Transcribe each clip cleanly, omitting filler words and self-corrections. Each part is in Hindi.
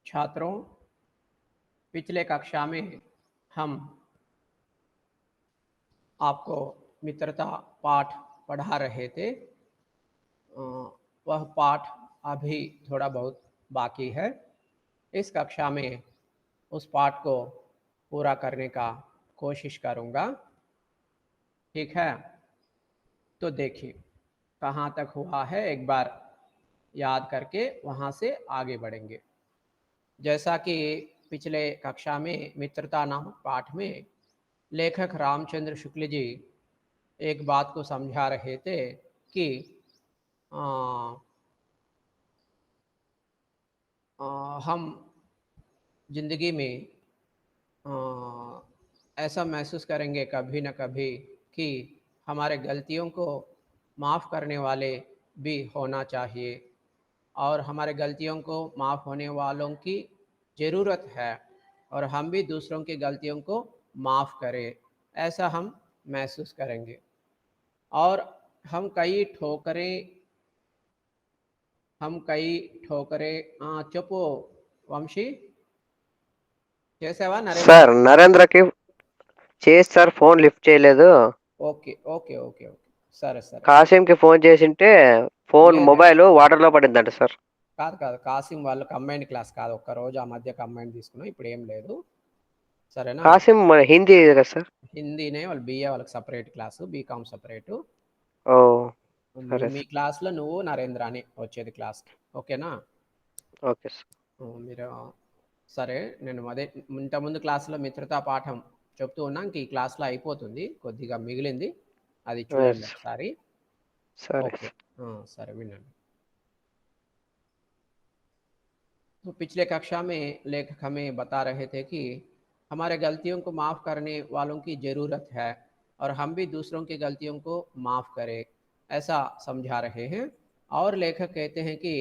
छात्रों, पिछले कक्षा में हम आपको मित्रता पाठ पढ़ा रहे थे। वह पाठ अभी थोड़ा बहुत बाकी है। इस कक्षा में उस पाठ को पूरा करने का कोशिश करूँगा। ठीक है, तो देखिए कहाँ तक हुआ है, एक बार याद करके वहाँ से आगे बढ़ेंगे। जैसा कि पिछले कक्षा में मित्रता नामक पाठ में लेखक रामचंद्र शुक्ल जी एक बात को समझा रहे थे कि आ, हम जिंदगी में ऐसा महसूस करेंगे कभी न कभी कि हमारे गलतियों को माफ़ करने वाले भी होना चाहिए और हमारे गलतियों को माफ़ होने वालों की ज़रूरत है और हम भी दूसरों की गलतियों को माफ़ करें, ऐसा हम महसूस करेंगे। और हम कई ठोकरें చెప్పు వంశీ, చేసావా నరేంద్ర? సార్ నరేంద్రకి చేసి సార్ ఫోన్ లిఫ్ట్ చేయలేదు. ఓకే ఓకే ఓకే ఓకే, సరే సరే. కాసింకి ఫోన్ చేసింటే ఫోన్ లేదు మొబైల్ వాటర్లో పడిందంట సార్. కాదు కాదు, కాసిం వాళ్ళు కంబైన్డ్ క్లాస్ కాదు, ఒక్కరోజు ఆ మధ్య కంబైన్డ్ తీసుకున్నాం, ఇప్పుడు ఏం లేదు, సరేనా? కాసిం హిందీ కదా సార్? హిందీనే, వాళ్ళు బిఏ వాళ్ళకి సపరేట్ క్లాసు, బీకామ్ సపరేటు. ఓ మీ సరే మీ సార్. క్లాస్లో నువ్వు నరేంద్ర అని వచ్చేది క్లాస్కి, ఓకేనా? Okay sir. మీరు సరే, నేను అదే ఇంతకుముందు క్లాసులో మిత్రతా పాఠం చెప్తూ ఉన్నా, ఇంక ఈ క్లాస్లో అయిపోతుంది, కొద్దిగా మిగిలింది, అది చూడండి ఒకసారి. సరే ఓకే, సార్. సరే వినండి. तो पिछले कक्षा में लेखक हमें बता रहे थे कि हमारे गलतियों को माफ़ करने वालों की ज़रूरत है और हम भी दूसरों की गलतियों को माफ़ करें, ऐसा समझा रहे हैं। और लेखक कहते हैं कि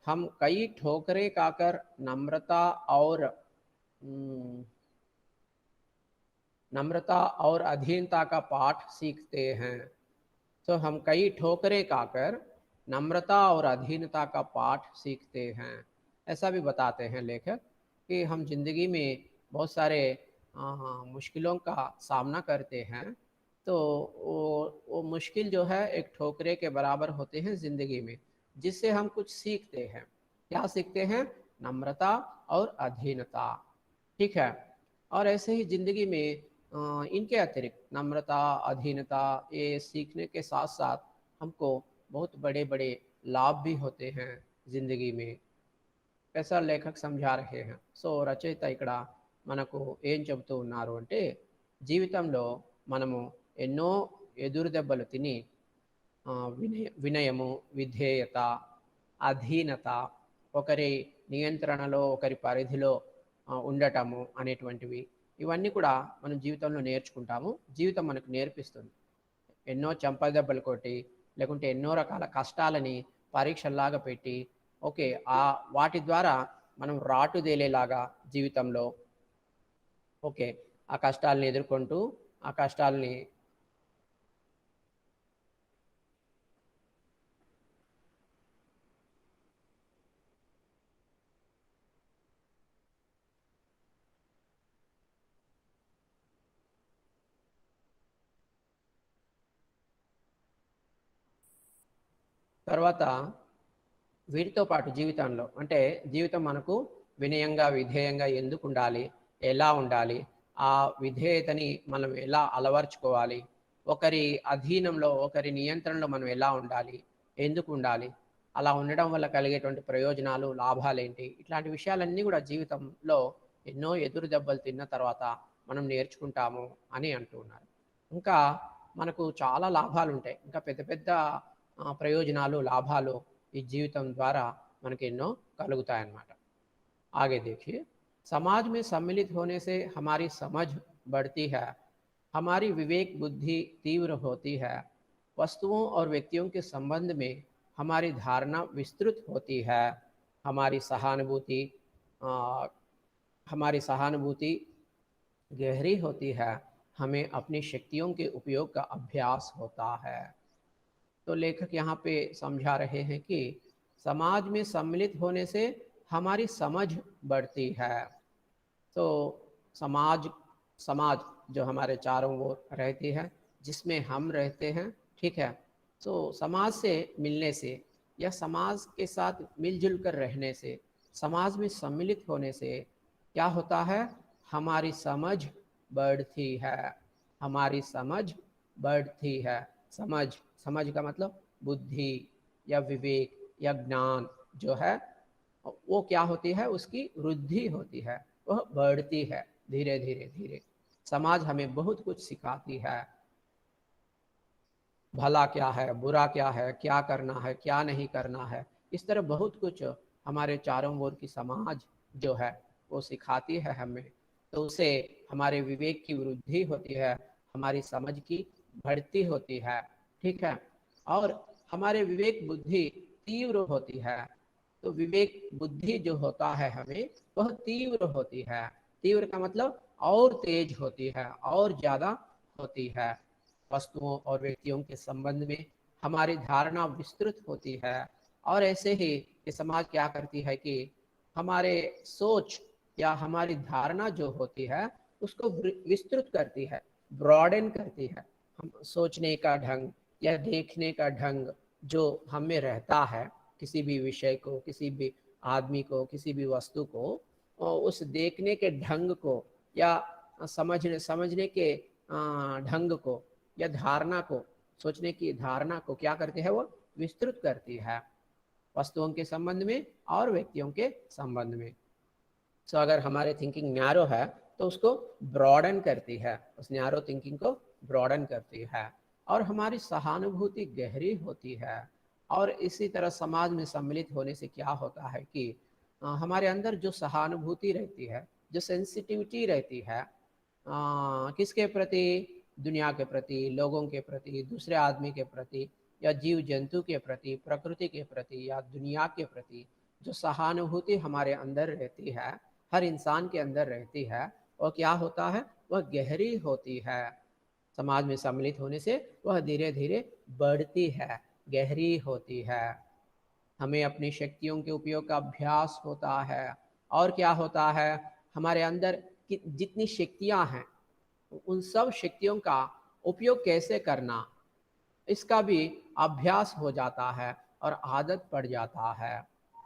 हम कई ठोकरें खाकर नम्रता और अधीनता का पाठ सीखते हैं। तो हम कई ठोकरें खाकर नम्रता और अधीनता का पाठ सीखते हैं, ऐसा भी बताते हैं लेखक कि हम जिंदगी में बहुत सारे मुश्किलों का सामना करते हैं, तो वो मुश्किल जो है एक ठोकरे के बराबर होते हैं ज़िंदगी में, जिससे हम कुछ सीखते हैं। क्या सीखते हैं? नम्रता और अधीनता। ठीक है, और ऐसे ही ज़िंदगी में इनके अतिरिक्त नम्रता, अधीनता, ये सीखने के साथ साथ हमको बहुत बड़े बड़े लाभ भी होते हैं ज़िंदगी में, ऐसा लेखक समझा रहे हैं. సో రచయిత ఇక్కడ మనకు ఏం చెబుతూ ఉన్నారు అంటే, జీవితంలో మనము ఎన్నో ఎదురు దెబ్బలు తిని వినయము, విధేయత, అధీనత, ఒకరి నియంత్రణలో ఒకరి పరిధిలో ఉండటము అనేటువంటివి, ఇవన్నీ కూడా మనం జీవితంలో నేర్చుకుంటాము. జీవితం మనకు నేర్పిస్తుంది. ఎన్నో చెంపదెబ్బలు కొట్టి, లేకుంటే ఎన్నో రకాల కష్టాలని పరీక్షల్లాగా పెట్టి, ఓకే, వాటి ద్వారా మనం రాటుదేలేలాగా జీవితంలో, ఓకే, ఆ కష్టాలని ఎదుర్కొంటూ ఆ కష్టాలని తర్వాత వీటితో పాటు జీవితంలో అంటే జీవితం మనకు వినయంగా, విధేయంగా ఎందుకు ఉండాలి, ఎలా ఉండాలి, ఆ విధేయతని మనం ఎలా అలవర్చుకోవాలి, ఒకరి అధీనంలో ఒకరి నియంత్రణలో మనం ఎలా ఉండాలి, ఎందుకు ఉండాలి, అలా ఉండడం వల్ల కలిగేటువంటి ప్రయోజనాలు, లాభాలేంటి, ఇట్లాంటి విషయాలన్నీ కూడా జీవితంలో ఎన్నో ఎదురు దెబ్బలు తిన్న తర్వాత మనం నేర్చుకుంటాము అని అంటూ ఉన్నారు. ఇంకా మనకు చాలా లాభాలు ఉంటాయి, ఇంకా పెద్ద పెద్ద ప్రయోజనాలు, లాభాలు ఈ జీవితం ద్వారా మనకి ఎన్నో కలుగుతాయన్నమాట. आगे देखिए, समाज में सम्मिलित होने से हमारी समझ बढ़ती है, हमारी विवेक बुद्धि तीव्र होती है, वस्तुओं और व्यक्तियों के संबंध में हमारी धारणा विस्तृत होती है, हमारी सहानुभूति हमारी सहानुभूति गहरी होती है, हमें अपनी शक्तियों के उपयोग का अभ्यास होता है। तो लेखक यहाँ पे समझा रहे हैं कि समाज में सम्मिलित होने से हमारी समझ बढ़ती है। तो समाज समाज जो हमारे चारों ओर रहती है, जिसमें हम रहते हैं, ठीक है। तो समाज से मिलने से या समाज के साथ मिलजुल कर रहने से, समाज में सम्मिलित होने से क्या होता है, हमारी समझ बढ़ती है। हमारी समझ बढ़ती है। समझ, समझ का मतलब बुद्धि या विवेक या ज्ञान जो है, वो क्या होती है, उसकी वृद्धि होती है, वह बढ़ती है धीरे धीरे धीरे। समाज हमें बहुत कुछ सिखाती है, भला क्या है, बुरा क्या है, क्या करना है, क्या नहीं करना है। इस तरह बहुत कुछ हमारे चारों ओर की समाज जो है वो सिखाती है हमें। तो उससे हमारे विवेक की वृद्धि होती है, हमारी समझ की बढ़ती होती है, ठीक है। और हमारे विवेक बुद्धि तीव्र होती है। तो विवेक बुद्धि जो होता है हमें, वह तीव्र होती है। तीव्र का मतलब और तेज होती है, और ज्यादा होती है। वस्तुओं और व्यक्तियों के संबंध में हमारी धारणा विस्तृत होती है। और ऐसे ही ये समाज क्या करती है कि हमारे सोच या हमारी धारणा जो होती है उसको विस्तृत करती है, ब्रॉडन करती है। हम सोचने का ढंग या देखने का ढंग जो हमें रहता है, किसी भी विषय को, किसी भी आदमी को, किसी भी वस्तु को, और उस देखने के ढंग को या समझने के ढंग को या धारणा को, सोचने की धारणा को क्या करती है, वो विस्तृत करती है वस्तुओं के संबंध में और व्यक्तियों के संबंध में। सो अगर हमारे थिंकिंग नैरो है तो उसको ब्रॉडन करती है, उस नैरो थिंकिंग को ब्रॉडन करती है। और हमारी सहानुभूति गहरी होती है। और इसी तरह समाज में सम्मिलित होने से क्या होता है कि हमारे अंदर जो सहानुभूति रहती है, जो सेंसिटिविटी रहती है, किसके प्रति, दुनिया के प्रति, लोगों के प्रति, दूसरे आदमी के प्रति, या जीव जंतु के प्रति, प्रकृति के प्रति, या दुनिया के प्रति जो सहानुभूति हमारे अंदर रहती है, हर इंसान के अंदर रहती है, और क्या होता है, वह गहरी होती है। समाज में सम्मिलित होने से वह धीरे धीरे बढ़ती है, गहरी होती है। हमें अपनी शक्तियों के उपयोग का अभ्यास होता है। और क्या होता है, हमारे अंदर की जितनी शक्तियां हैं, उन सब शक्तियों का उपयोग कैसे करना, इसका भी अभ्यास हो जाता है और आदत पड़ जाता है।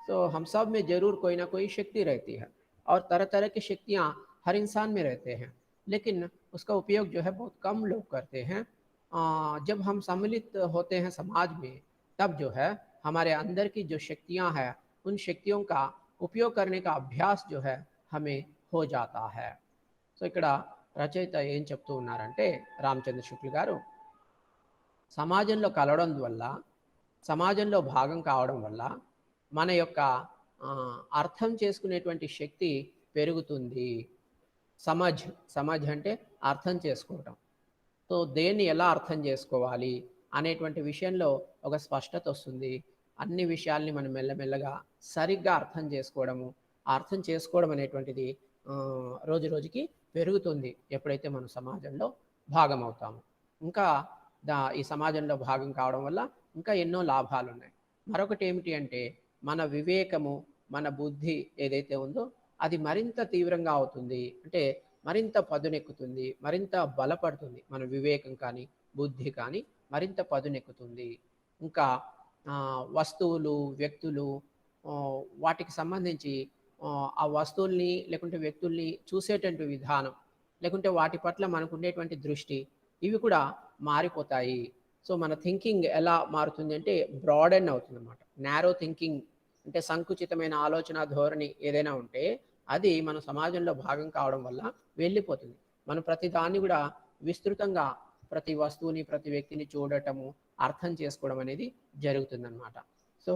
तो हम सब में जरूर कोई ना कोई शक्ति रहती है, और तरह तरह की शक्तियाँ हर इंसान में रहते हैं, लेकिन उसका उपयोग जो है बहुत कम लोग करते हैं। जब हम सम्मिलित होते हैं समाज में, तब जो है हमारे अंदर की जो शक्तियाँ हैं, उन शक्तियों का उपयोग करने का अभ्यास जो है हमें हो जाता है। సో ఇక్కడ రచయిత ఏం చెప్తూ ఉన్నారంటే, రామచంద్ర శుక్ల గారు, సమాజంలో కలవడం వల్ల, సమాజంలో భాగం కావడం వల్ల మన యొక్క అర్థం చేసుకునేటువంటి శక్తి పెరుగుతుంది. సమజ్, సమజ్ అంటే అర్థం చేసుకోవటం. సో దేన్ని ఎలా అర్థం చేసుకోవాలి అనేటువంటి విషయంలో ఒక స్పష్టత వస్తుంది. అన్ని విషయాల్ని మనం మెల్లమెల్లగా సరిగ్గా అర్థం చేసుకోవడము, ఆ అర్థం చేసుకోవడం అనేటువంటిది రోజు రోజుకి పెరుగుతుంది ఎప్పుడైతే మనం సమాజంలో భాగం అవుతామో. ఇంకా ఈ సమాజంలో భాగం కావడం వల్ల ఇంకా ఎన్నో లాభాలు ఉన్నాయి. మరొకటి ఏమిటి అంటే, మన వివేకము, మన బుద్ధి ఏదైతే ఉందో అది మరింత తీవ్రంగా అవుతుంది. అంటే మరింత పదునెక్కుతుంది, మరింత బలపడుతుంది. మన వివేకం కానీ, బుద్ధి కానీ మరింత పదునెక్కుతుంది. ఇంకా వస్తువులు, వ్యక్తులు, వాటికి సంబంధించి ఆ వస్తువుల్ని లేకుంటే వ్యక్తుల్ని చూసేటువంటి విధానం, లేకుంటే వాటి పట్ల మనకు ఉండేటువంటి దృష్టి, ఇవి కూడా మారిపోతాయి. సో మన థింకింగ్ ఎలా మారుతుంది అంటే బ్రాడెన్ అవుతుంది అనమాట. నారో థింకింగ్ అంటే సంకుచితమైన ఆలోచన ధోరణి ఏదైనా ఉంటే అది మన సమాజంలో భాగం కావడం వల్ల వెళ్ళిపోతుంది. మనం ప్రతి దాన్ని కూడా విస్తృతంగా, ప్రతి వస్తువుని, ప్రతి వ్యక్తిని చూడటము, అర్థం చేసుకోవడం అనేది జరుగుతుందన్నమాట. సో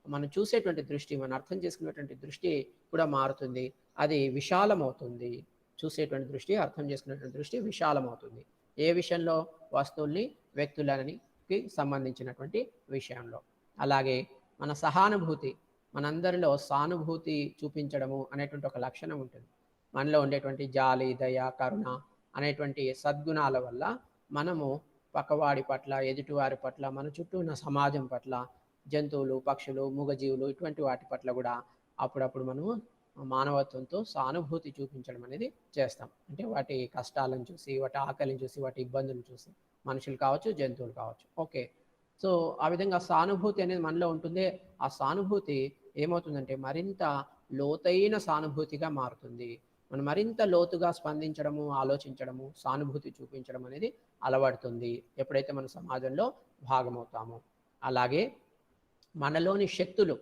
మనం చూసేటువంటి దృష్టి, మనం అర్థం చేసుకునేటువంటి దృష్టి కూడా మారుతుంది. అది విశాలమవుతుంది. చూసేటువంటి దృష్టి, అర్థం చేసుకునేటువంటి దృష్టి విశాలమవుతుంది. ఏ విషయంలో? వస్తువుల్ని, వ్యక్తులకి సంబంధించినటువంటి విషయంలో. అలాగే మన సహానుభూతి, మనందరిలో సానుభూతి చూపించడము అనేటువంటి ఒక లక్షణం ఉంటుంది. మనలో ఉండేటువంటి జాలి, దయ, కరుణ అనేటువంటి సద్గుణాల వల్ల మనము పక్కవాడి పట్ల, ఎదుటివారి పట్ల, మన చుట్టూ ఉన్న సమాజం పట్ల, జంతువులు, పక్షులు, మూగజీవులు ఇటువంటి వాటి పట్ల కూడా అప్పుడప్పుడు మనము మానవత్వంతో సానుభూతి చూపించడం అనేది చేస్తాం. అంటే వాటి కష్టాలను చూసి, వాటి ఆకలిని చూసి, వాటి ఇబ్బందులను చూసి, మనుషులు కావచ్చు, జంతువులు కావచ్చు. ఓకే. సో ఆ విధంగా సానుభూతి అనేది మనలో ఉంటుంది. ఆ సానుభూతి ఏమవుతుందంటే మరింత లోతైన సానుభూతిగా మారుతుంది. మనం మరింత లోతుగా స్పందించడము, ఆలోచించడము, సానుభూతి చూపించడం అనేది అలవడుతుంది ఎప్పుడైతే మన సమాజంలో భాగమవుతామో. అలాగే మనలోని శక్తులు,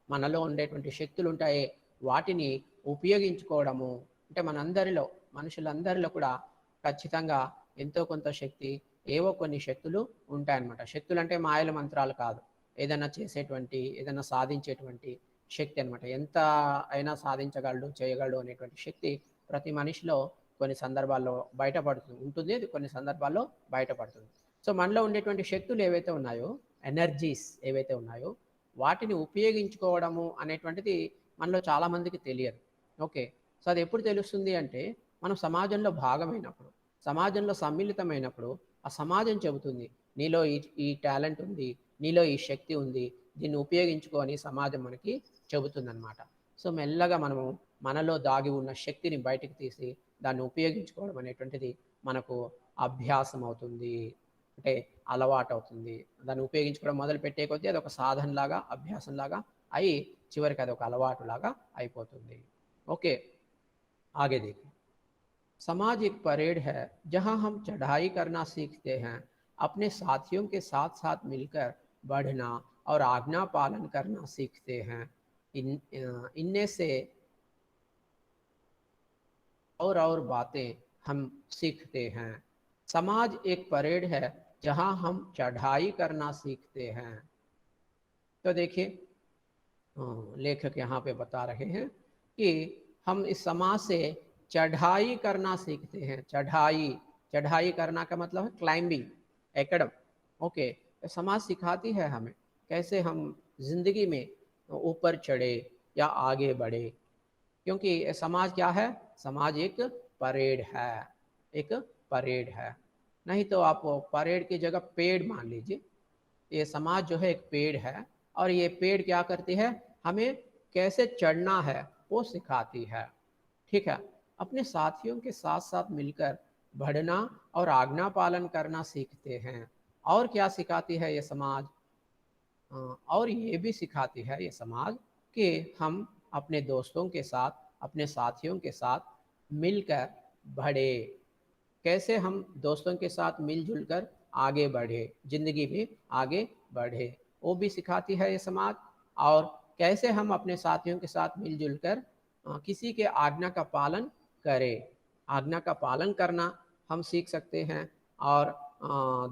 మనలో ఉండేటువంటి శక్తులు ఉంటాయే, వాటిని ఉపయోగించుకోవడము. అంటే మనందరిలో, మనుషులందరిలో కూడా ఖచ్చితంగా ఎంతో కొంత శక్తి, ఏవో కొన్ని శక్తులు ఉంటాయన్నమాట. శక్తులు అంటే మాయల మంత్రాలు కాదు, ఏదైనా చేసేటువంటి, ఏదైనా సాధించేటువంటి శక్తి అనమాట. ఎంత అయినా సాధించగలడు, చేయగలడు అనేటువంటి శక్తి ప్రతి మనిషిలో కొన్ని సందర్భాల్లో బయటపడుతుంది ఉంటుంది, అది కొన్ని సందర్భాల్లో బయటపడుతుంది. సో మనలో ఉండేటువంటి శక్తులు ఏవైతే ఉన్నాయో, ఎనర్జీస్ ఏవైతే ఉన్నాయో, వాటిని ఉపయోగించుకోవడము అనేటువంటిది మనలో చాలామందికి తెలియదు. ఓకే. సో అది ఎప్పుడు తెలుస్తుంది అంటే మనం సమాజంలో భాగమైనప్పుడు, సమాజంలో సమ్మిళితమైనప్పుడు ఆ సమాజం చెబుతుంది, నీలో ఈ టాలెంట్ ఉంది, నీలో ఈ శక్తి ఉంది, దీన్ని ఉపయోగించుకో అని సమాజం మనకి చెబుతుందన్నమాట. సో మెల్లగా మనము మనలో దాగి ఉన్న శక్తిని బయటికి తీసి దాన్ని ఉపయోగించుకోవడం అనేటువంటిది మనకు అభ్యాసం అవుతుంది, అంటే అలవాటు అవుతుంది. దాన్ని ఉపయోగించుకోవడం మొదలు పెట్టే కొద్దీ అది ఒక సాధనలాగా, అభ్యాసంలాగా అయి చివరికి అది ఒక అలవాటులాగా అయిపోతుంది. ఓకే. आगे देखिए। समाज एक परेड है जहां हम चढ़ाई करना सीखते हैं, अपने साथियों के साथ साथ मिलकर बढ़ना और आज्ञा पालन करना सीखते हैं। इनमें से और बातें हम सीखते हैं। समाज एक परेड है जहां हम चढ़ाई करना सीखते हैं। तो देखिए लेखक यहाँ पे बता रहे हैं कि हम इस समाज से चढ़ाई करना सीखते हैं। चढ़ाई, चढ़ाई करना का मतलब है क्लाइंबिंग, एकड़म। ओके। समाज सिखाती है हमें कैसे हम जिंदगी में ऊपर चढ़े या आगे बढ़े, क्योंकि समाज क्या है, समाज एक परेड है, एक परेड है। नहीं तो आप परेड की जगह पेड़ मान लीजिए। ये समाज जो है एक पेड़ है, और ये पेड़ क्या करती है, हमें कैसे चढ़ना है वो सिखाती है। ठीक है। अपने साथियों के साथ साथ मिलकर बढ़ना और आज्ञा पालन करना सीखते हैं। और क्या सिखाती है ये समाज, और ये भी सिखाती है ये समाज कि हम अपने दोस्तों के साथ, अपने साथियों के साथ मिलकर बढ़े, कैसे हम दोस्तों के साथ मिलजुल कर आगे बढ़े, जिंदगी में आगे बढ़े, वो भी सिखाती है ये समाज। और कैसे हम अपने साथियों के साथ मिलजुल कर किसी के आज्ञा का पालन करें, आज्ञा का पालन करना हम सीख सकते हैं, और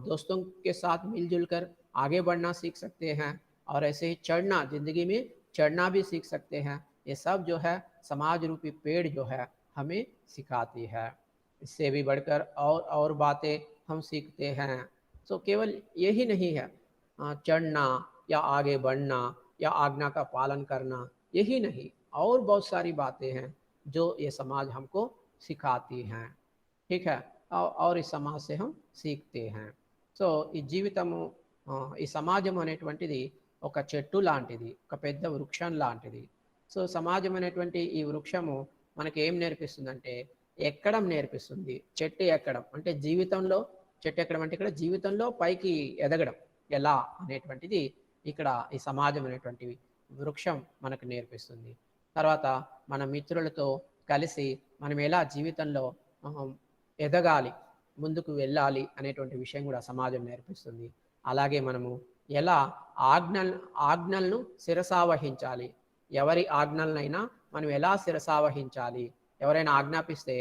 दोस्तों के साथ मिलजुल कर आगे बढ़ना सीख सकते हैं, और ऐसे ही चढ़ना, ज़िंदगी में चढ़ना भी सीख सकते हैं। ये सब जो है समाज रूपी पेड़ जो है हमें सिखाती है। इससे भी बढ़कर और बातें हम सीखते हैं। तो केवल यही नहीं है चढ़ना या आगे बढ़ना या आज्ञा का पालन करना, यही नहीं, और बहुत सारी बातें हैं जो ये समाज हमको सिखाती हैं। ठीक है। और इस समाज से हम सीखते हैं। సో ఈ జీవితము, ఈ సమాజం అనేటువంటిది ఒక చెట్టు లాంటిది, ఒక పెద్ద వృక్షం లాంటిది. సో సమాజం అనేటువంటి ఈ వృక్షము మనకి ఏం నేర్పిస్తుందంటే ఎక్కడం నేర్పిస్తుంది. చెట్టు ఎక్కడం అంటే జీవితంలో, చెట్టు ఎక్కడం అంటే ఇక్కడ జీవితంలో పైకి ఎదగడం ఎలా అనేటువంటిది ఇక్కడ ఈ సమాజం అనేటువంటి వృక్షం మనకు నేర్పిస్తుంది. తర్వాత మన మిత్రులతో కలిసి మనం ఎలా జీవితంలో ఎదగాలి, ముందుకు వెళ్ళాలి అనేటువంటి విషయం కూడా సమాజం నేర్పిస్తుంది. అలాగే మనము ఎలా ఆజ్ఞలను శిరసావహించాలి, ఎవరి ఆజ్ఞలనైనా మనం ఎలా శిరసావహించాలి, ఎవరైనా ఆజ్ఞాపిస్తే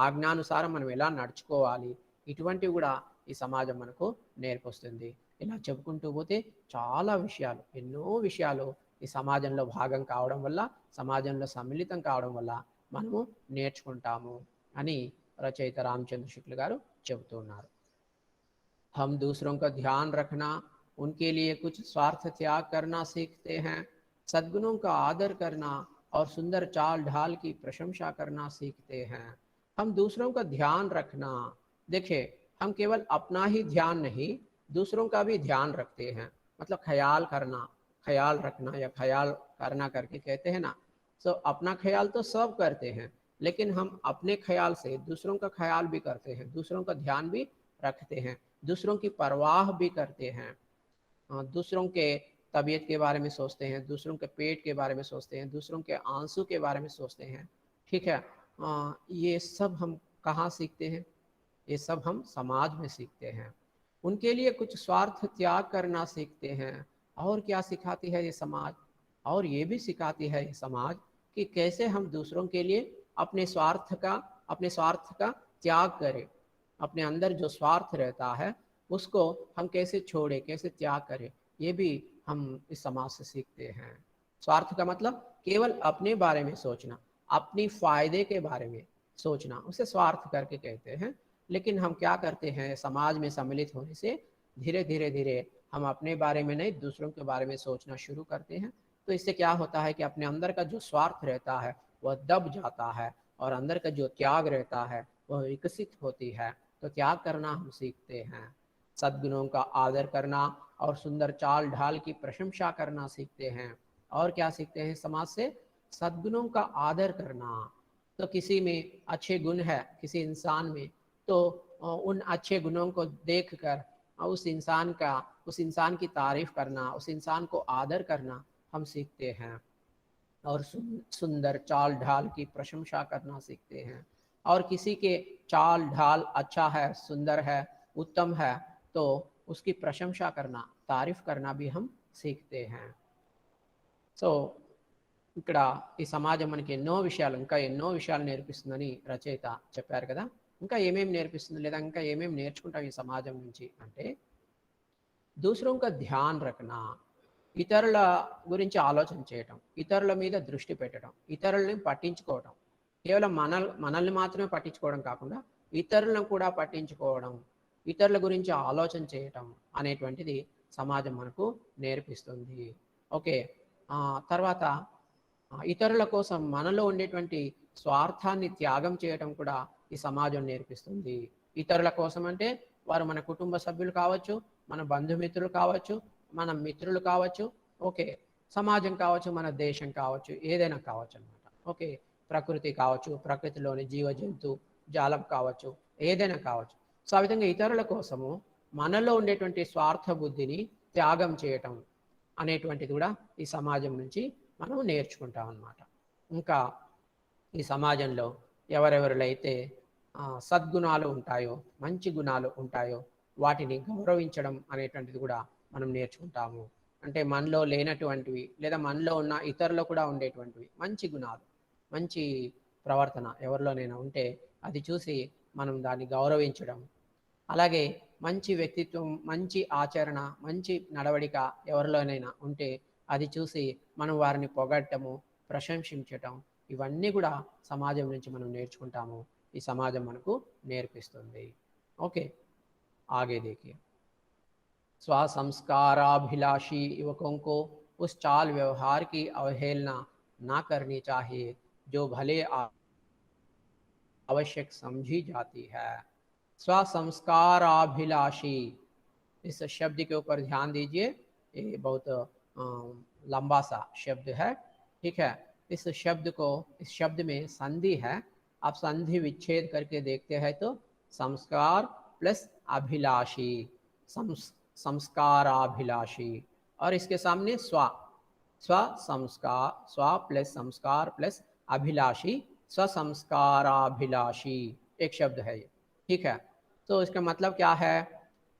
ఆజ్ఞానుసారం మనం ఎలా నడుచుకోవాలి, ఇటువంటివి కూడా ఈ సమాజం మనకు నేర్పిస్తుంది. ఇలా చెప్పుకుంటూ పోతే చాలా విషయాలు, ఎన్నో విషయాలు ఈ సమాజంలో భాగం కావడం వల్ల, సమాజంలో సమ్మిళితం కావడం వల్ల మనము నేర్చుకుంటాము అని రచయిత రామచంద్ర शुक्ल గారు చెబుతూ ఉన్నారు. हम दूसरों का ध्यान रखना, उनके लिए कुछ स्वार्थ त्याग करना सीखते हैं, सद्गुणों का आदर करना और सुंदर चाल ढाल की प्रशंसा करना सीखते हैं। हम दूसरों का ध्यान रखना, देखिए हम केवल अपना ही ध्यान नहीं, दूसरों का भी ध्यान रखते हैं। मतलब ख्याल करना, ख्याल रखना या ख्याल करना करके कहते हैं ना, सो अपना ख्याल तो सब करते हैं, लेकिन हम अपने ख्याल से दूसरों का ख्याल भी करते हैं, दूसरों का ध्यान भी रखते हैं, दूसरों की परवाह भी करते हैं, दूसरों के तबीयत के बारे में सोचते हैं, दूसरों के पेट के बारे में सोचते हैं, दूसरों के आंसू के बारे में सोचते हैं। ठीक है, ये सब हम कहाँ सीखते हैं? ये सब हम समाज में सीखते हैं। उनके लिए कुछ स्वार्थ त्याग करना सीखते हैं। और क्या सिखाती है ये समाज? और ये भी सिखाती है ये समाज कि कैसे हम दूसरों के लिए अपने स्वार्थ का त्याग करें। अपने अंदर जो स्वार्थ रहता है उसको हम कैसे छोड़े, कैसे त्याग करें, ये भी हम इस समाज से सीखते हैं। स्वार्थ का मतलब केवल अपने बारे में सोचना, अपनी फायदे के बारे में सोचना, उसे स्वार्थ करके कहते हैं। लेकिन हम क्या करते हैं, समाज में सम्मिलित होने से धीरे धीरे हम अपने बारे में नहीं दूसरों के बारे में सोचना शुरू करते हैं। तो इससे क्या होता है कि अपने अंदर का जो स्वार्थ रहता है वह दब जाता है और अंदर का जो त्याग रहता है वह विकसित होती है। तो त्याग करना हम सीखते हैं, सद्गुणों का आदर करना और सुंदर चाल ढाल की प्रशंसा करना सीखते हैं। और क्या सीखते हैं समाज से? सद्गुणों का आदर करना। तो किसी में अच्छे गुण है किसी इंसान में, तो उन अच्छे गुणों को देखकर उस इंसान की तारीफ करना, उस इंसान को आदर करना हम सीखते हैं। और सुंदर चाल ढाल की प्रशंसा करना सीखते हैं। और किसी के चाल ढाल अच्छा है, सुंदर है, उत्तम है, तो उसकी प्रशंसा करना, तारीफ करना भी हम सीखते हैं। సో ఇక్కడ ఈ సమాజం మనకి ఎన్నో విషయాలు నేర్పిస్తుందని రచయిత చెప్పారు కదా. ఇంకా ఏమేమి నేర్పిస్తుంది లేదా ఇంకా ఏమేమి నేర్చుకుంటాం ఈ సమాజం నుంచి అంటే, दूसरों का ध्यान रखना, ఇతరుల గురించి ఆలోచన చేయటం, ఇతరుల మీద దృష్టి పెట్టడం, ఇతరులని పట్టించుకోవడం, కేవలం మనల్ని మాత్రమే పట్టించుకోవడం కాకుండా ఇతరులను కూడా పట్టించుకోవడం, ఇతరుల గురించి ఆలోచన చేయటం అనేటువంటిది సమాజం మనకు నేర్పిస్తుంది. ఓకే, తర్వాత ఇతరుల కోసం మనలో ఉండేటువంటి స్వార్థాన్ని త్యాగం చేయటం కూడా ఈ సమాజం నేర్పిస్తుంది. ఇతరుల కోసం అంటే వారు మన కుటుంబ సభ్యులు కావచ్చు, మన బంధుమిత్రులు కావచ్చు, మన మిత్రులు కావచ్చు, ఓకే, సమాజం కావచ్చు, మన దేశం కావచ్చు, ఏదైనా కావచ్చు అనమాట. ఓకే, ప్రకృతి కావచ్చు, ప్రకృతిలోని జీవ జంతు జాలం కావచ్చు, ఏదైనా కావచ్చు. సో ఆ విధంగా ఇతరుల కోసము మనలో ఉండేటువంటి స్వార్థ బుద్ధిని త్యాగం చేయటం అనేటువంటిది కూడా ఈ సమాజం నుంచి మనం నేర్చుకుంటాం అన్నమాట. ఇంకా ఈ సమాజంలో ఎవరెవరిలో అయితే సద్గుణాలు ఉంటాయో, మంచి గుణాలు ఉంటాయో వాటిని గౌరవించడం అనేటువంటిది కూడా మనం నేర్చుకుంటాము. అంటే మనలో లేనటువంటివి లేదా మనలో ఉన్న ఇతరులో కూడా ఉండేటువంటివి మంచి గుణాలు, మంచి ప్రవర్తన ఎవరిలోనైనా ఉంటే అది చూసి మనం దాన్ని గౌరవించడం, అలాగే మంచి వ్యక్తిత్వం, మంచి ఆచరణ, మంచి నడవడిక ఎవరిలోనైనా ఉంటే అది చూసి మనం వారిని పొగడటము, ప్రశంసించటం, ఇవన్నీ కూడా సమాజం నుంచి మనం నేర్చుకుంటాము. ఈ సమాజం మనకు నేర్పిస్తుంది. ఓకే, आगे देखिए, स्वसंस्काराभिलाषी युवकों को उस चाल व्यवहार की अवहेलना ना करनी चाहिए जो भले आवश्यक समझी जाती है। स्वसंस्काराभिलाषी, इस शब्द के ऊपर ध्यान दीजिए, ये बहुत लंबा सा शब्द है। ठीक है, इस शब्द में संधि है। आप संधि विच्छेद करके देखते हैं तो संस्कार प्लस अभिलाषी, संस्काराभिलाषी, और इसके सामने स्व संस्कार, स्व प्लस संस्कार प्लस अभिलाषी, स्वसंस्काराभिलाषी एक शब्द है ये। ठीक है, तो इसका मतलब क्या है?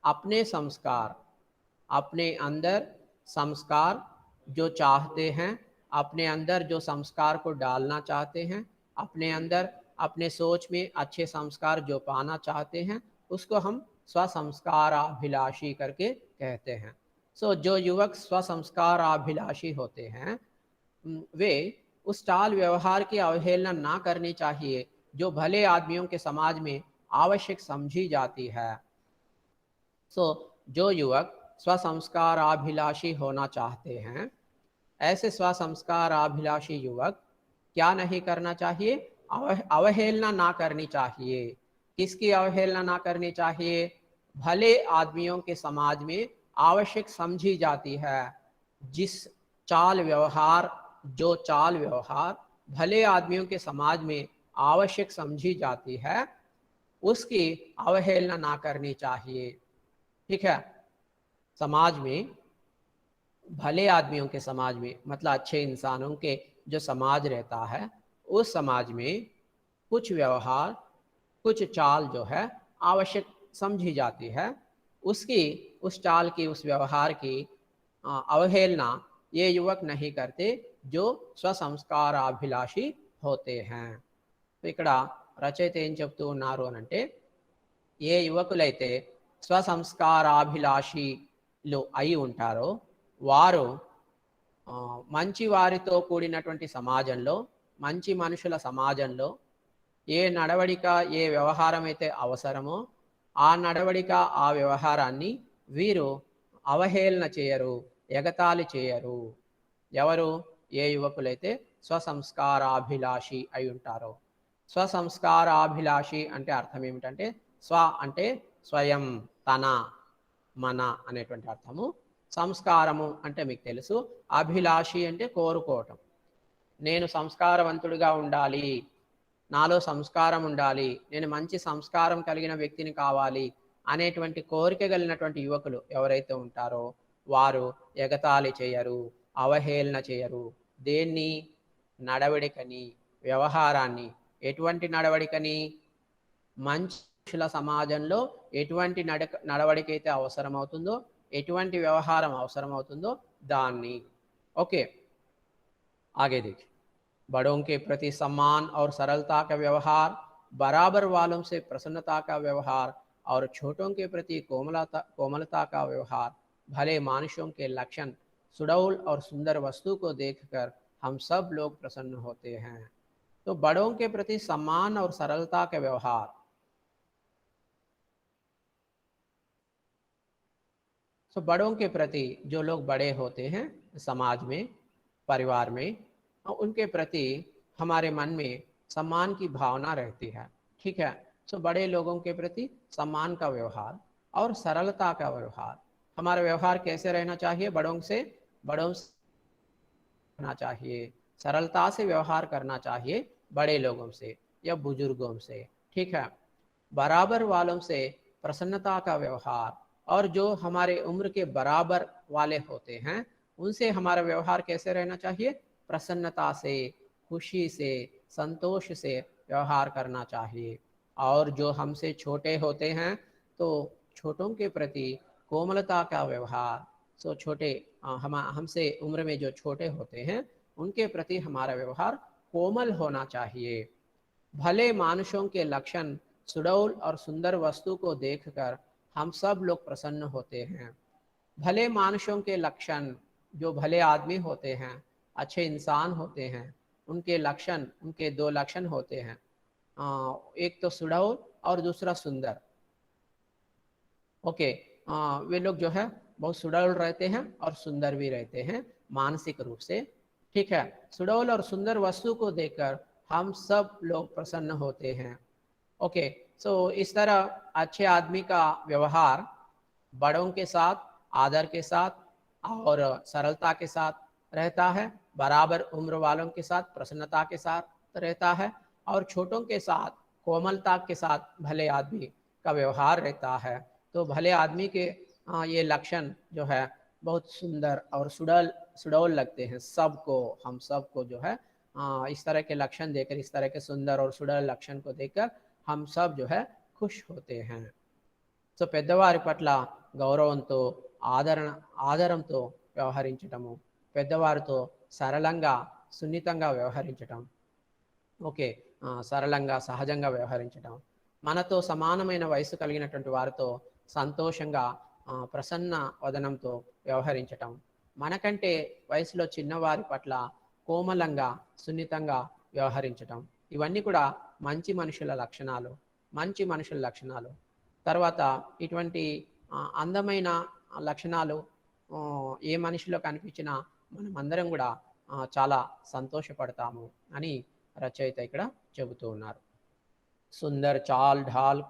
अपने संस्कार, अपने अंदर संस्कार जो चाहते हैं, अपने अंदर जो संस्कार को डालना चाहते हैं, अपने अंदर अपने सोच में अच्छे संस्कार जो पाना चाहते हैं, उसको हम स्वसंस्काराभिलाषी करके कहते हैं। सो जो युवक स्वसंस्काराभिलाषी होते हैं वे उस चाल व्यवहार की अवहेलना ना करनी चाहिए जो भले आदमियों के समाज में आवश्यक समझी जाती है। सो जो युवक स्वसंस्काराभिलाषी होना चाहते हैं, ऐसे स्वसंस्काराभिलाषी युवक क्या नहीं करना चाहिए? अवहेलना ना करनी चाहिए। किसकी अवहेलना ना करनी चाहिए? भले आदमियों के समाज में आवश्यक समझी जाती है, जो चाल व्यवहार भले आदमियों के समाज में आवश्यक समझी जाती है उसकी अवहेलना ना करनी चाहिए। ठीक है, समाज में भले आदमियों के समाज में मतलब अच्छे इंसानों के जो समाज रहता है उस समाज में कुछ व्यवहार कुछ चाल जो है आवश्यक समझी जाती है, उसकी उस चाल की उस व्यवहार की अवहेलना ये युवक नहीं करते जो స్వసంస్కారాభిలాషి होते हैं। तो ఇక్కడ రచయిత ఏం చెప్తూ ఉన్నారు అని అంటే ఏ యువకులైతే స్వసంస్కారాభిలాషిలు అయి ఉంటారో వారు మంచి వారితో కూడినటువంటి సమాజంలో మంచి మనుషుల సమాజంలో ఏ నడవడిక ఏ వ్యవహారం అయితే అవసరమో ఆ నడవడిక ఆ వ్యవహారాన్ని వీరు అవహేళన చేయరు, ఎగతాళి చేయరు. ఎవరు? ఏ యువకులైతే స్వసంస్కారాభిలాషి అయి ఉంటారో. స్వసంస్కారాభిలాషి అంటే అర్థం ఏమిటంటే స్వ అంటే స్వయం, తన, మన అనేటువంటి అర్థము. సంస్కారము అంటే మీకు తెలుసు, అభిలాషి అంటే కోరుకోవటం. నేను సంస్కారవంతుడిగా ఉండాలి, నాలో సంస్కారం ఉండాలి, నేను మంచి సంస్కారం కలిగిన వ్యక్తిని కావాలి అనేటువంటి కోరిక కలిగినటువంటి యువకులు ఎవరైతే ఉంటారో వారు ఎగతాళి చేయరు, అవహేళన చేయరు. దేన్ని? నడవడికని, వ్యవహారాన్ని. ఎటువంటి నడవడికని? మనుషుల సమాజంలో ఎటువంటి నడవడిక అయితే అవసరమవుతుందో, ఎటువంటి వ్యవహారం అవసరమవుతుందో దాన్ని. ఓకే, आगे देखिए। बड़ों के प्रति सम्मान और सरलता का व्यवहार, बराबर वालों से प्रसन्नता का व्यवहार और छोटों के प्रति कोमलता का व्यवहार, भले मानुषों के लक्षण, सुडौल और सुंदर वस्तु को देखकर हम सब लोग प्रसन्न होते हैं। तो बड़ों के प्रति सम्मान और सरलता का व्यवहार, तो बड़ों के प्रति जो लोग बड़े होते हैं समाज में, परिवार में, उनके प्रति हमारे मन में सम्मान की भावना रहती है। ठीक है, तो बड़े लोगों के प्रति सम्मान का व्यवहार और सरलता का व्यवहार। हमारा व्यवहार कैसे रहना चाहिए? बड़ों से रहना चाहिए, सरलता से व्यवहार करना चाहिए बड़े लोगों से या बुजुर्गों से। ठीक है, बराबर वालों से प्रसन्नता का व्यवहार, और जो हमारे उम्र के बराबर वाले होते हैं उनसे हमारा व्यवहार कैसे रहना चाहिए? प्रसन्नता से, खुशी से, संतोष से व्यवहार करना चाहिए। और जो हमसे छोटे होते हैं तो छोटों के प्रति कोमलता का व्यवहार। सो छोटे हमसे उम्र में जो छोटे होते हैं उनके प्रति हमारा व्यवहार कोमल होना चाहिए। भले मानुषों के लक्षण, सुडौल और सुंदर वस्तु को देखकर हम सब लोग प्रसन्न होते हैं। भले मानुषों के लक्षण, जो भले आदमी होते हैं, अच्छे इंसान होते हैं, उनके लक्षण, उनके दो लक्षण होते हैं, एक तो सुडौल और दूसरा सुंदर। ओके, वे लोग जो है बहुत सुडौल रहते हैं और सुंदर भी रहते हैं मानसिक रूप से। ठीक है, सुडौल और सुंदर वस्तु को देखकर हम सब लोग प्रसन्न होते हैं। ओके, सो इस तरह अच्छे आदमी का व्यवहार बड़ों के साथ आदर के साथ और सरलता के साथ रहता है, बराबर उम्र वालों के साथ प्रसन्नता के साथ रहता है, और छोटों के साथ कोमलता के साथ भले आदमी का व्यवहार रहता है। तो भले आदमी के ये लक्षण जो है बहुत सुंदर और सुडौल लगते हैं सबको, हम सबको जो है इस तरह के लक्षण देखकर, इस तरह के सुंदर और सुडौल लक्षण को देखकर हम सब जो है खुश होते हैं। సో పెద్దవారి పట్ల గౌరవంతో ఆదరంతో వ్యవహరించటము, పెద్దవారితో సరళంగా సున్నితంగా వ్యవహరించటం, ఓకే, సరళంగా సహజంగా వ్యవహరించటం, మనతో సమానమైన వయసు కలిగినటువంటి వారితో సంతోషంగా ప్రసన్న వదనంతో వ్యవహరించటం, మనకంటే వయసులో చిన్నవారి పట్ల కోమలంగా సున్నితంగా వ్యవహరించటం, ఇవన్నీ కూడా మంచి మనుషుల లక్షణాలు. తర్వాత ఇటువంటి అందమైన లక్షణాలు ఏ మనిషిలో కనిపించినా మనం అందరం కూడా చాలా సంతోషపడతాము అని రచయిత ఇక్కడ చెబుతూ ఉన్నారు. सुंदर चाल ढाल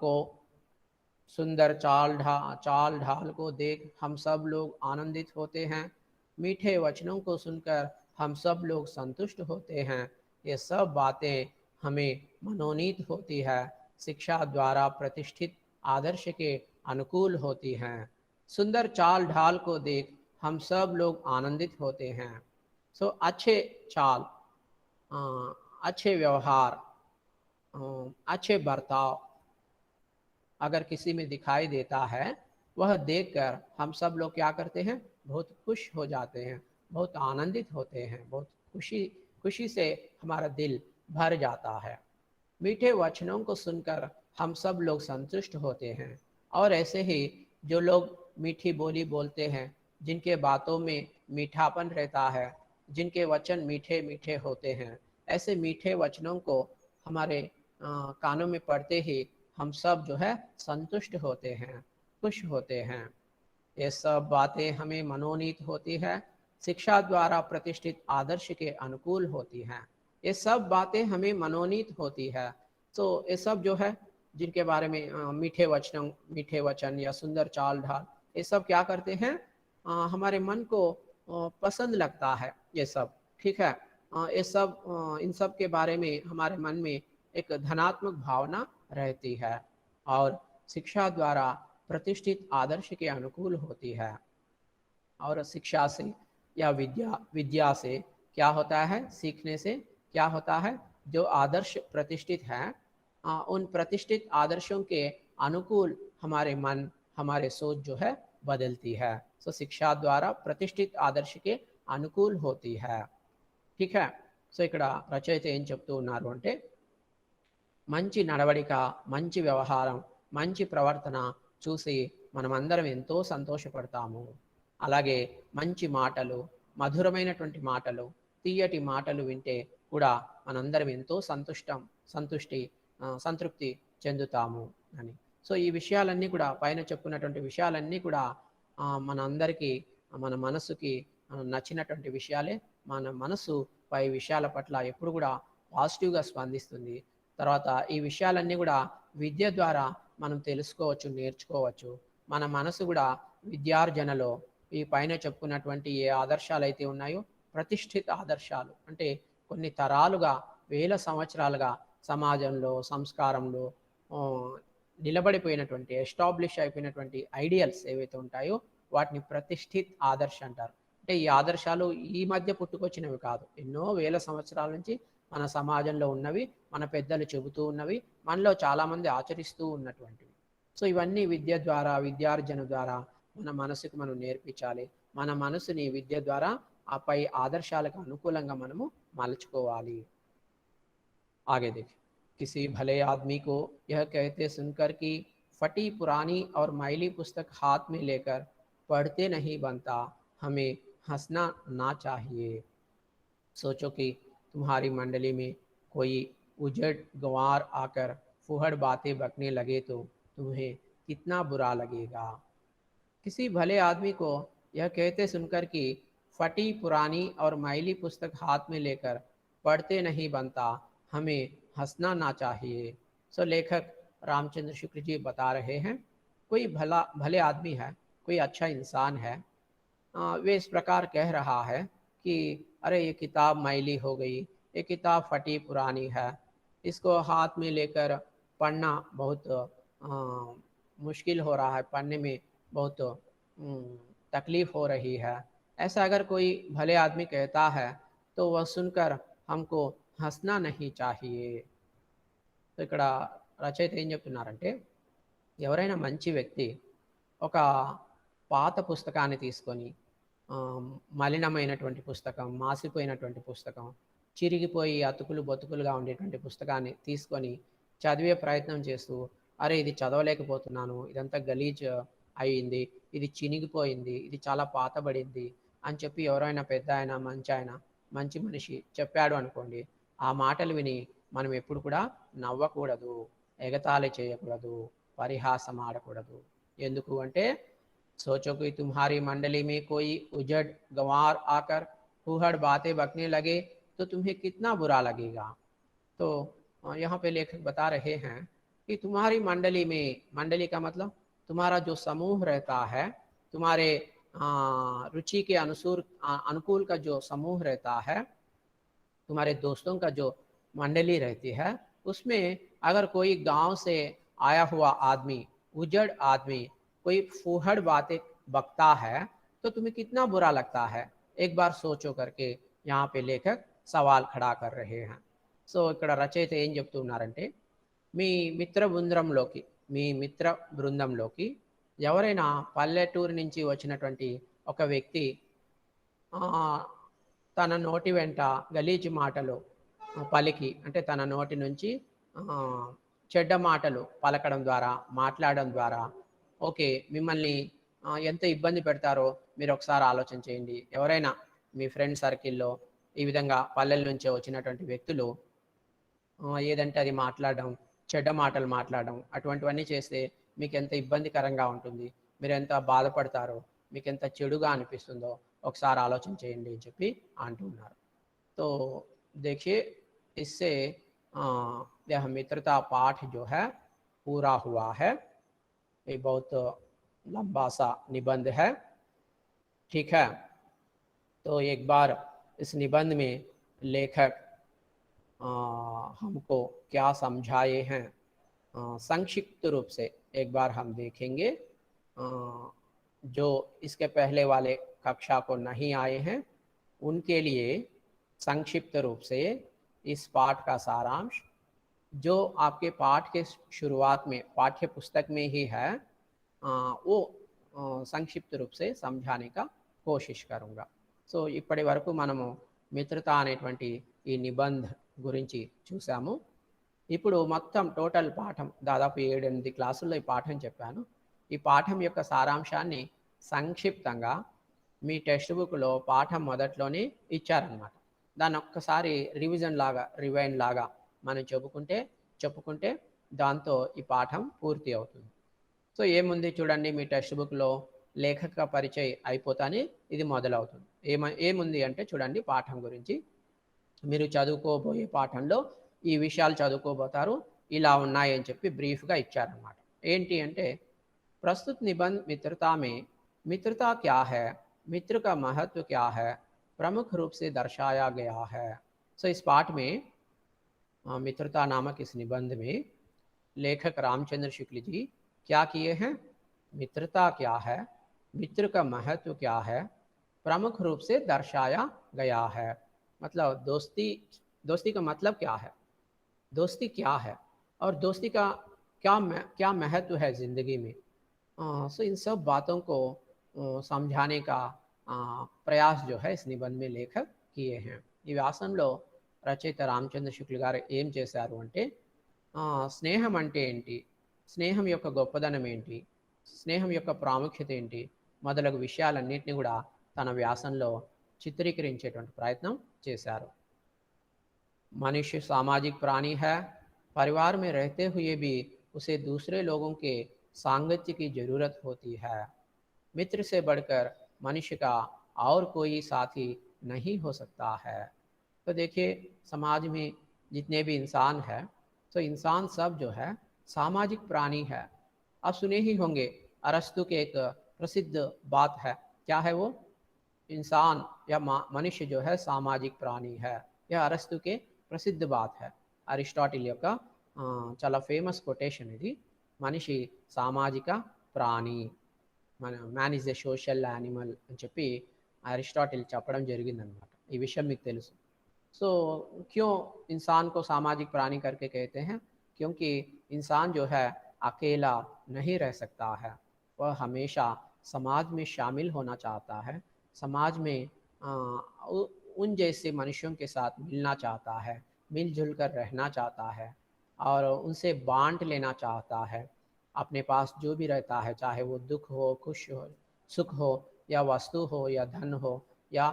को देख हम सब लोग आनंदित होते हैं, मीठे वचनों को सुनकर हम सब लोग संतुष्ट होते हैं, ये सब बातें हमें मनोनीत होती है, शिक्षा द्वारा प्रतिष्ठित आदर्श के अनुकूल होती हैं। सुंदर चाल ढाल को देख हम सब लोग आनंदित होते हैं। सो अच्छे चाल, अच्छे व्यवहार, अच्छे बर्ताव अगर किसी में दिखाई देता है, वह देखकर हम सब लोग क्या करते हैं, बहुत खुश हो जाते हैं, बहुत आनंदित होते हैं, बहुत खुशी खुशी से हमारा दिल भर जाता है। मीठे वचनों को सुनकर हम सब लोग संतुष्ट होते हैं। और ऐसे ही जो लोग मीठी बोली बोलते हैं, जिनके बातों में मीठापन रहता है, जिनके वचन मीठे मीठे होते हैं, ऐसे मीठे वचनों को हमारे कानों में पड़ते ही हम सब जो है संतुष्ट होते हैं, खुश होते हैं। ये सब बातें हमें मनोनीत होती है, शिक्षा द्वारा प्रतिष्ठित आदर्श के अनुकूल होती हैं। ये सब बातें हमें मनोनीत होती है। तो ये सब जो है, जिनके बारे में मीठे वचन या सुंदर चाल ढाल, ये सब क्या करते हैं, हमारे मन को पसंद लगता है ये सब। ठीक है, ये सब इन सब के बारे में हमारे मन में एक धनात्मक भावना रहती है और शिक्षा द्वारा प्रतिष्ठित आदर्श के अनुकूल होती है। और शिक्षा से या विद्या विद्या से क्या होता है, सीखने से क्या होता है, जो आदर्श प्रतिष्ठित हैं, उन प्रतिष्ठित आदर्शों के अनुकूल हमारे मन, हमारे सोच जो है बदलती है। तो शिक्षा द्वारा प्रतिष्ठित आदर्श के అనుకూల్ होती है। ठीक है, సో ఇక్కడ రచయిత ఏం చెప్తూ ఉన్నారు అంటే, మంచి నడవడిక, మంచి వ్యవహారం, మంచి ప్రవర్తన చూసి మనమందరం ఎంతో సంతోషపడతాము. అలాగే మంచి మాటలు, మధురమైనటువంటి మాటలు, తీయటి మాటలు వింటే కూడా మనందరం ఎంతో సంతృప్తి చెందుతాము అని. సో ఈ విషయాలన్నీ కూడా, పైన చెప్పుకున్నటువంటి విషయాలన్నీ కూడా మన అందరికీ, మన మనసుకి నచ్చినటువంటి విషయాలే. మన మనసు పై విషయాల పట్ల ఎప్పుడు కూడా పాజిటివ్గా స్పందిస్తుంది. తర్వాత ఈ విషయాలన్నీ కూడా విద్య ద్వారా మనం తెలుసుకోవచ్చు, నేర్చుకోవచ్చు. మన మనసు కూడా విద్యార్జనలో ఈ పైన చెప్పుకున్నటువంటి ఏ ఆదర్శాలు అయితే ఉన్నాయో, ప్రతిష్ఠిత ఆదర్శాలు అంటే కొన్ని తరాలుగా, వేల సంవత్సరాలుగా సమాజంలో, సంస్కారంలో నిలబడిపోయినటువంటి, ఎస్టాబ్లిష్ అయిపోయినటువంటి ఐడియల్స్ ఏవైతే ఉంటాయో వాటిని ప్రతిష్ఠిత్ ఆదర్శ అంటారు. అంటే ఈ ఆదర్శాలు ఈ మధ్య పుట్టుకొచ్చినవి కాదు, ఎన్నో వేల సంవత్సరాల నుంచి మన సమాజంలో ఉన్నవి, మన పెద్దలు చెబుతూ ఉన్నవి, మనలో చాలామంది ఆచరిస్తూ ఉన్నటువంటివి. సో ఇవన్నీ విద్య ద్వారా, విద్యార్జన ద్వారా మన మనసుకు మనం నేర్పించాలి. మన మనసుని విద్య ద్వారా ఆ పై ఆదర్శాలకు అనుకూలంగా మనము మలుచుకోవాలి. आगे देखिए, किसी भले आदमी को यह कहते सुनकर कि फटी पुरानी और मैली पुस्तक हाथ में लेकर पढ़ते नहीं बनता, हमें हंसना ना चाहिए। सोचो कि तुम्हारी मंडली में कोई उजड़ गंवार आकर फुहड़ बातें बकने लगे तो तुम्हें कितना बुरा लगेगा। किसी भले आदमी को यह कहते सुनकर कि फटी पुरानी और मैली पुस्तक हाथ में लेकर पढ़ते नहीं बनता, हमें हंसना ना चाहिए। सो लेखक रामचंद्र शुक्ल जी बता रहे हैं, कोई भले आदमी है, कोई अच्छा इंसान है, वे इस प्रकार कह रहा है कि अरे ये किताब मैली हो गई, ये किताब फटी पुरानी है, इसको हाथ में लेकर पढ़ना बहुत मुश्किल हो रहा है, पढ़ने में बहुत तकलीफ़ हो रही है। ऐसा अगर कोई भले आदमी कहता है तो वह सुनकर हमको हंसना नहीं चाहिए। तो ఇక్కడ రచయిత ఏం చెప్తున్నారంటే, ఎవరైనా మంచి వ్యక్తి ఒక పాత పుస్తకాన్ని తీసుకొని, మలినమైనటువంటి పుస్తకం, మాసిపోయినటువంటి పుస్తకం, చిరిగిపోయి అతుకులు బతుకులుగా ఉండేటువంటి పుస్తకాన్ని తీసుకొని చదివే ప్రయత్నం చేస్తూ, అరే ఇది చదవలేకపోతున్నాను, ఇదంతా గలీజ్ అయింది, ఇది చినిగిపోయింది, ఇది చాలా పాతబడింది అని చెప్పి ఎవరైనా పెద్ద ఆయన, మంచి మనిషి చెప్పాడు అనుకోండి, ఆ మాటలు విని మనం ఎప్పుడు కూడా నవ్వకూడదు, ఎగతాళి చేయకూడదు, పరిహాసం ఆడకూడదు. ఎందుకు అంటే, सोचो कि तुम्हारी मंडली में कोई उजड़ गंवार आकर फूहड़ बातें बकने लगे तो तुम्हें कितना बुरा लगेगा। तो यहाँ पे लेखक बता रहे हैं कि तुम्हारी मंडली में, मंडली का मतलब तुम्हारा जो समूह रहता है, तुम्हारे रुचि के अनुकूल का जो समूह रहता है, तुम्हारे दोस्तों का जो मंडली रहती है उसमें अगर कोई गांव से आया हुआ आदमी, उजड़ आदमी, कोई फूहड़ बातें बकता है तो तुम्हें कितना बुरा लगता है, एक बार सोचो करके यहाँ पे लेखक సవాల్ ఖడా కర్ రహే हैं. సో ఇక్కడ రచయిత ఏం చెప్తున్నారంటే, మీ మిత్ర బృందంలోకి మీ మిత్ర బృందంలోకి ఎవరైనా పల్లెటూరు నుంచి వచ్చినటువంటి ఒక వ్యక్తి తన నోటి వెంట గలీజి మాటలు పలికి, అంటే తన నోటి నుంచి చెడ్డ మాటలు పలకడం ద్వారా, మాట్లాడడం ద్వారా ఓకే మిమ్మల్ని ఎంత ఇబ్బంది పెడతారో మీరు ఒకసారి ఆలోచన చేయండి. ఎవరైనా మీ ఫ్రెండ్ సర్కిల్లో ఈ విధంగా పల్లెల నుంచే వచ్చినటువంటి వ్యక్తులు ఏదంటే అది మాట్లాడడం, చెడ్డ మాటలు మాట్లాడడం, అటువంటివన్నీ చేస్తే మీకు ఎంత ఇబ్బందికరంగా ఉంటుంది, మీరు ఎంత బాధపడతారో, మీకు ఎంత చెడుగా అనిపిస్తుందో ఒకసారి ఆలోచన చేయండి అని చెప్పి అంటున్నారు. तो देखिए इससे यह मित्रता पाठ जो है पूरा हुआ है. ये बहुत लंबा सा निबंध है, ठीक है. तो एक बार इस निबंध में लेखक हमको क्या समझाए हैं संक्षिप्त रूप से एक बार हम देखेंगे. जो इसके पहले वाले कक्षा को नहीं आए हैं उनके लिए संक्षिप्त रूप से इस पाठ का सारांश जो आपके पाठ के शुरुआत में पाठ्य पुस्तक में ही है वो संक्षिप्त रूप से समझाने का कोशिश करूँगा. సో ఇప్పటి వరకు మనము మిత్రత అనేటువంటి ఈ నిబంధ గురించి చూసాము. ఇప్పుడు మొత్తం టోటల్ పాఠం దాదాపు 7-8 క్లాసుల్లో ఈ పాఠం చెప్పాను. ఈ పాఠం యొక్క సారాంశాన్ని సంక్షిప్తంగా మీ టెక్స్ట్ బుక్లో పాఠం మొదట్లోనే ఇచ్చారనమాట. దాన్ని ఒక్కసారి రివిజన్ లాగా, రివైండ్ లాగా మనం చెప్పుకుంటే దాంతో ఈ పాఠం పూర్తి అవుతుంది. సో ఏముంది చూడండి, మీ టెక్స్ట్ బుక్లో లేఖక పరిచయ అయిపోతానే ఇది మొదలవుతుంది. ఏముంది అంటే చూడండి, పాఠం గురించి మీరు చదువుకోబోయే పాఠంలో ఈ విషయాలు చదువుకోబోతారు, ఇలా ఉన్నాయి అని చెప్పి బ్రీఫ్గా ఇచ్చారనమాట. ఏంటి అంటే प्रस्तुत निबंध मित्रता में मित्रता क्या है, मित्र का महत्व क्या है, प्रमुख रूप से दर्शाया गया है. सो इस पाठ में मित्रता नामक इस निबंध में लेखक रामचंद्र शुक्ल जी क्या किए हैं, मित्रता क्या है, मित्र का महत्व क्या है, प्रमुख रूप से दर्शाया गया है. मतलब दोस्ती का मतलब क्या है, दोस्ती क्या है और दोस्ती का क्या महत्व है ज़िंदगी में. सो इन सब बातों को समझाने का ప్రయాస్ जो है इस निबंध में लेखक किए हैं. ఈ వ్యాసంలో రచయిత రామచంద్ర శుక్ల గారు ఏం చేశారు అంటే స్నేహం అంటే ఏంటి, స్నేహం యొక్క గొప్పదనం ఏంటి, స్నేహం యొక్క ప్రాముఖ్యత ఏంటి మొదలగు విషయాలన్నింటినీ కూడా తన వ్యాసంలో చిత్రీకరించేటువంటి ప్రయత్నం చేశారు. मनुष्य सामाजिक प्राणी है, परिवार में रहते हुए भी उसे दूसरे लोगों के सांगत्य की जरूरत होती है. मित्र से बढ़कर मनुष्य का और कोई साथी नहीं हो सकता है. तो देखिए समाज में जितने भी इंसान हैं तो इंसान सब जो है सामाजिक प्राणी है. आप सुने ही होंगे अरस्तु के एक प्रसिद्ध बात है, क्या है वो, इंसान या मनुष्य जो है सामाजिक प्राणी है. यह अरस्तु के ప్రసిద్ధ బాత్ హై. అరిస్టాటిల్ యొక్క చాలా ఫేమస్ కొటేషన్ ఇది. మనిషి సామాజిక ప్రాణి, man is a social animal అని చెప్పి అరిస్టాటిల్ చెప్పడం జరిగిందనమాట. ఈ విషయం మీకు తెలుసు. సో क्यों इंसान को सामाजिक प्राणी करके कहते हैं, क्योंकि इंसान जो है अकेला नहीं रह सकता है, वह हमेशा समाज में शामिल होना चाहता है, समाज में उन जैसे मनुष्यों के साथ मिलना चाहता है, मिलजुल कर रहना चाहता है और उनसे बांट लेना चाहता है. अपने पास जो भी रहता है, चाहे वो दुख हो, खुश हो, सुख हो, या वस्तु हो, या धन हो, या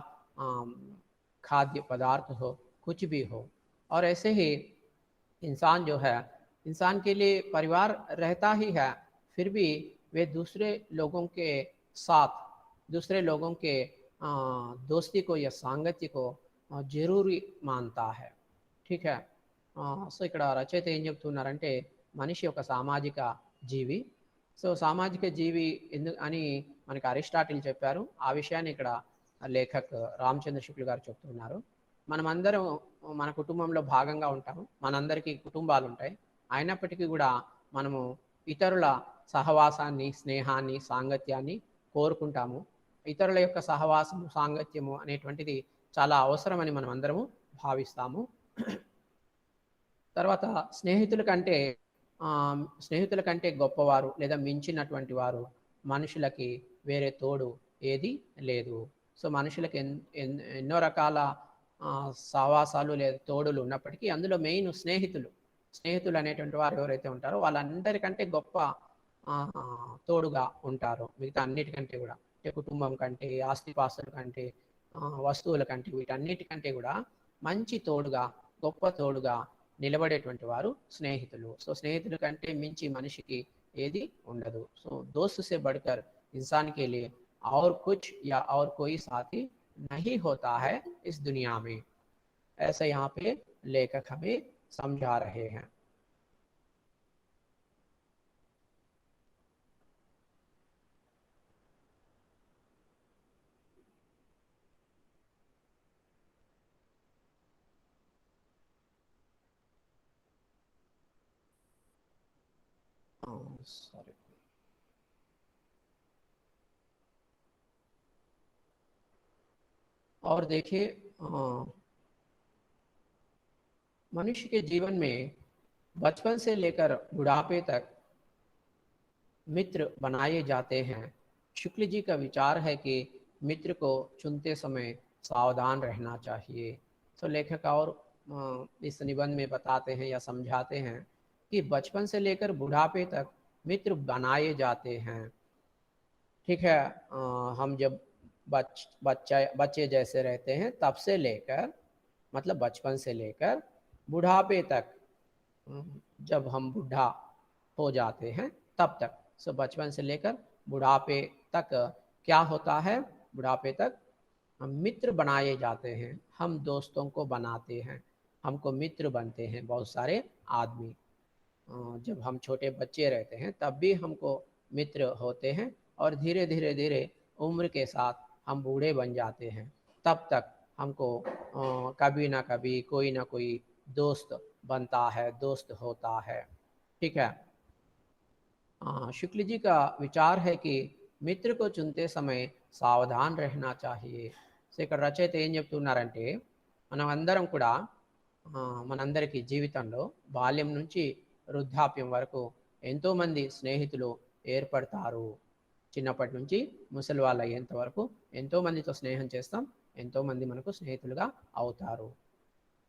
खाद्य पदार्थ हो, कुछ भी हो. और ऐसे ही इंसान जो है, इंसान के लिए परिवार रहता ही है, फिर भी वे दूसरे लोगों के साथ, दूसरे लोगों के दोस्ती को या సాంగత్య को జరూరీ మాన్తా హై. ठीक है. సో ఇక్కడ రచయిత ఏం చెప్తున్నారంటే మనిషి ఒక సామాజిక జీవి. సో సామాజిక జీవి అని మనకి అరిస్టాటిల్ చెప్పారు. ఆ విషయాన్ని ఇక్కడ లేఖక్ రామచంద్ర శుక్ల గారు చెప్తున్నారు. మనమందరం మన కుటుంబంలో భాగంగా ఉంటాము, మనందరికీ కుటుంబాలు ఉంటాయి. అయినప్పటికీ కూడా మనము ఇతరుల సహవాసాన్ని, స్నేహాన్ని, సాంగత్యాన్ని కోరుకుంటాము. ఇతరుల యొక్క సహవాసము, సాంగత్యము అనేటువంటిది చాలా అవసరమని మనం అందరము భావిస్తాము. తర్వాత స్నేహితుల కంటే గొప్పవారు లేదా మించినటువంటి వారు మనుషులకి వేరే తోడు ఏది లేదు. సో మనుషులకి ఎన్నో రకాల సహవాసాలు లేదా తోడులు ఉన్నప్పటికీ అందులో మెయిన్ స్నేహితులు అనేటువంటి వారు ఎవరైతే ఉంటారో వాళ్ళందరికంటే గొప్ప తోడుగా ఉంటారు. మిగతా అన్నిటికంటే కూడా, అంటే కుటుంబం కంటే, ఆస్తిపాస్తుల కంటే, వస్తువుల కంటే, వీటన్నిటికంటే కూడా మంచి తోడుగా, గొప్ప తోడుగా నిలబడేటువంటి వారు స్నేహితులు. సో స్నేహితుల కంటే మించి మనిషికి ఏది ఉండదు. సో दोस्त से बढ़कर इंसान के लिए और कुछ या और कोई साथी नहीं होता है इस दुनिया में, ऐसा यहाँ पे लेखक हमें समझा रहे हैं. सॉरी, और देखिए मनुष्य के जीवन में बचपन से लेकर बुढ़ापे तक मित्र बनाए जाते हैं. शुक्ल जी का विचार है कि मित्र को चुनते समय सावधान रहना चाहिए. तो लेखक और इस निबंध में बताते हैं या समझाते हैं कि बचपन से लेकर बुढ़ापे तक मित्र बनाए जाते हैं. ठीक है, हम जब बच्चे जैसे रहते हैं तब से लेकर, मतलब बचपन से लेकर बुढ़ापे तक, जब हम बूढ़ा हो जाते हैं तब तक. सो बचपन से लेकर बुढ़ापे तक क्या होता है, बुढ़ापे तक हम मित्र बनाए जाते हैं. हम दोस्तों को बनाते हैं, हमको मित्र बनते हैं बहुत सारे आदमी. जब हम छोटे बच्चे रहते हैं तब भी हमको मित्र होते हैं, और धीरे धीरे धीरे उम्र के साथ हम बूढ़े बन जाते हैं. तब तक हमको कभी ना कभी कोई ना कोई दोस्त बनता है, दोस्त होता है. ठीक है. शुक्ल जी का विचार है कि మిత్ర को चुनते समय సావధాన్ रहना चाहिए. సో ఇక్కడ రచయిత ఏం చెప్తున్నారంటే, మనం అందరం కూడా మనందరికీ జీవితంలో బాల్యం నుంచి వృద్ధాప్యం వరకు ఎంతోమంది స్నేహితులు ఏర్పడతారు. చిన్నప్పటి నుంచి ముసలి వాళ్ళు అయ్యేంత వరకు ఎంతోమందితో స్నేహం చేస్తాం, ఎంతోమంది మనకు స్నేహితులుగా అవుతారు.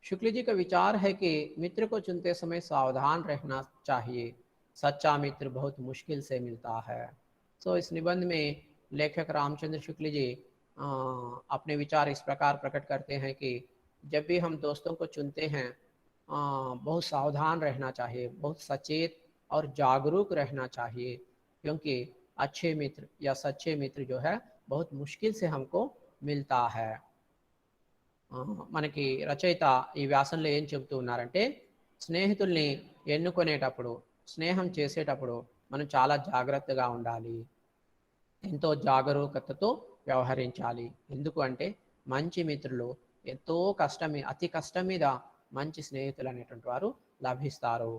शुक्ल जी का विचार है कि मित्र को चुनते समय सावधान रहना चाहिए. सच्चा मित्र बहुत मुश्किल से मिलता है. तो इस निबंध में लेखक रामचंद्र शुक्ल जी अपने विचार इस प्रकार प्रकट करते हैं कि जब भी हम दोस्तों को चुनते हैं बहुत सावधान रहना चाहिए, बहुत सचेत और जागरूक रहना चाहिए, क्योंकि अच्छे मित्र या सच्चे मित्र जो है बहुत मुश्किल से हमको मिलता है. మనకి రచయిత ఈ వ్యాసంలో ఏం చెబుతూ ఉన్నారంటే, స్నేహితుల్ని ఎన్నుకునేటప్పుడు, స్నేహం చేసేటప్పుడు మనం చాలా జాగ్రత్తగా ఉండాలి, ఎంతో జాగరూకతతో వ్యవహరించాలి. ఎందుకు అంటే మంచి మిత్రులు ఎంతో అతి కష్టం మీద మంచి స్నేహితులు అనేటువంటి వారు లభిస్తారు.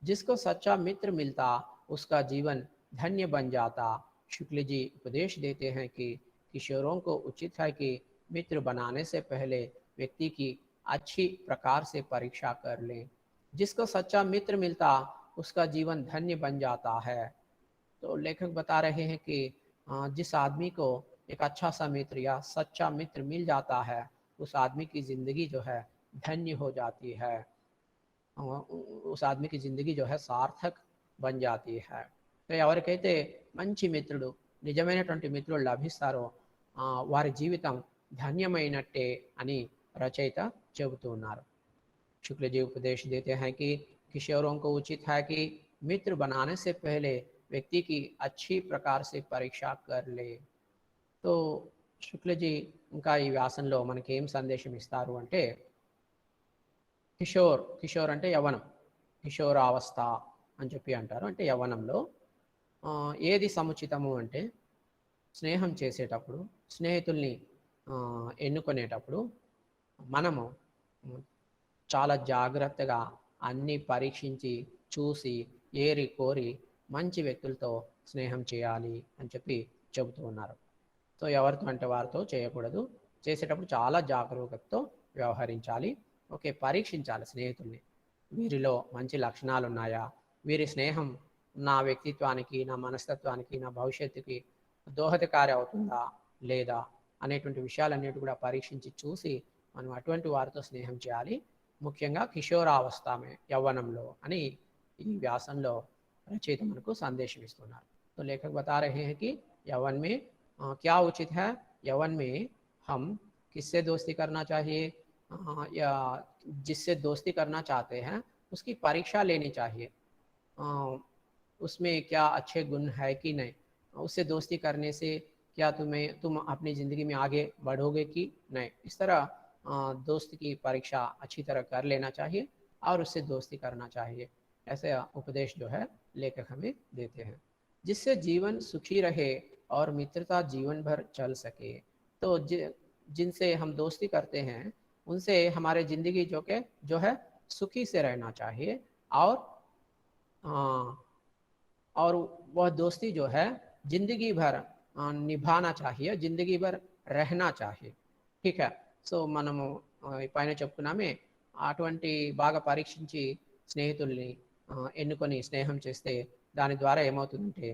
जिसको सच्चा मित्र मिलता उसका जीवन धन्य बन जाता. शुक्ल जी उपदेश देते हैं कि किशोरों को उचित है कि मित्र बनाने से पहले व्यक्ति की अच्छी प्रकार से परीक्षा कर लें. जिसको सच्चा मित्र मिलता उसका जीवन धन्य बन जाता है. तो लेखक बता रहे हैं कि जिस आदमी को एक अच्छा सा मित्र या सच्चा मित्र मिल जाता है, उस आदमी की ज़िंदगी जो है धन्य हो जाती है, उस आदमी की ज़िंदगी जो है सार्थक बन जाती है. तो ఎవరికైతే మంచి మిత్రుడు, నిజమైనటువంటి మిత్రుడు లభిస్తారో వారి జీవితం ధన్యమైనట్టే అని రచయిత చెబుతూ ఉన్నారు. शुक्ल जी उपदेश देते हैं कि किशोरों को उचित है कि मित्र बनाने से पहले व्यक्ति की अच्छी प्रकार से परीक्षा कर ले. तो शुक्ल जी ఇంకా ఈ వ్యాసంలో మనకి ఏం సందేశం ఇస్తారు అంటే, కిషోర్ అంటే యవ్వనం, కిషోరావస్థ అని చెప్పి అంటారు. అంటే యవ్వనంలో ఏది సముచితము అంటే, స్నేహం చేసేటప్పుడు, స్నేహితుల్ని ఎన్నుకునేటప్పుడు మనము చాలా జాగ్రత్తగా అన్నీ పరీక్షించి చూసి ఏరి కోరి మంచి వ్యక్తులతో స్నేహం చేయాలి అని చెప్పి చెబుతూ ఉన్నారు. సో ఎవరితో అంటే వారితో చేయకూడదు, చేసేటప్పుడు చాలా జాగరూకతతో వ్యవహరించాలి. ఓకే, పరీక్షించాలి స్నేహితుల్ని. వీరిలో మంచి లక్షణాలు ఉన్నాయా, వీరి స్నేహం నా వ్యక్తిత్వానికి, నా మనస్తత్వానికి, నా భవిష్యత్తుకి దోహదకారి అవుతుందా లేదా అనేటువంటి విషయాలన్నిటి కూడా పరీక్షించి చూసి మనం అటువంటి వారితో స్నేహం చేయాలి. ముఖ్యంగా కిషోరావస్థమే యవ్వనంలో అని ఈ వ్యాసంలో रचयित मन को संदेश इस्तुन्नारु. तो लेखक बता रहे हैं कि यौवन में क्या उचित है, यौवन में हम किससे दोस्ती करना चाहिए, या जिससे दोस्ती करना चाहते हैं उसकी परीक्षा लेनी चाहिए, उसमें क्या अच्छे गुण है कि नहीं, उससे दोस्ती करने से क्या तुम अपनी ज़िंदगी में आगे बढ़ोगे कि नहीं। इस तरह दोस्त की परीक्षा अच्छी तरह कर लेना चाहिए और उससे दोस्ती करना चाहिए। ऐसे उपदेश जो है लेखक हमें देते हैं। जिससे जीवन सुखी रहे और मित्रता जीवन भर चल सके। तो जिनसे हम दोस्ती करते हैं उनसे हमारे ज़िंदगी जो है सुखी से रहना चाहिए, और वह दोस्ती जो है ज़िंदगी भर निभाना चाहिए, ज़िंदगी भर रहना चाहिए। ठीक है, సో మనము పైన చెప్పుకున్నామే అటువంటి బాగా పరీక్షించి స్నేహితుల్ని ఎన్నుకొని స్నేహం చేస్తే దాని ద్వారా ఏమవుతుందంటే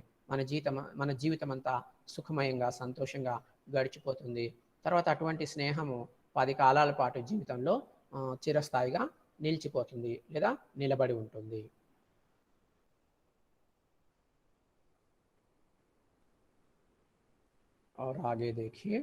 మన జీవితం అంతా సుఖమయంగా సంతోషంగా గడిచిపోతుంది. తర్వాత అటువంటి స్నేహము 10 కాలాల పాటు జీవితంలో చిరస్థాయిగా నిలిచిపోతుంది లేదా నిలబడి ఉంటుంది. और आगे देखिए,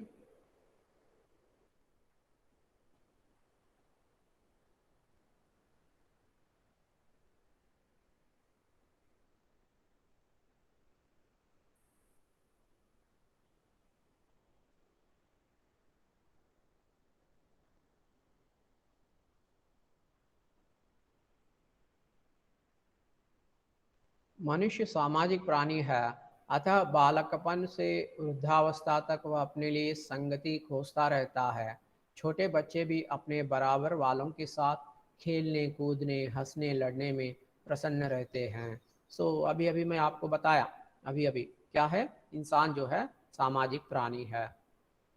मनुष्य सामाजिक प्राणी है, अतः बालकपन से वृद्धावस्था तक वह अपने लिए संगति खोजता रहता है। छोटे बच्चे भी अपने बराबर वालों के साथ खेलने कूदने हंसने लड़ने में प्रसन्न रहते हैं। सो अभी अभी मैं आपको बताया, अभी अभी क्या है, इंसान जो है सामाजिक प्राणी है।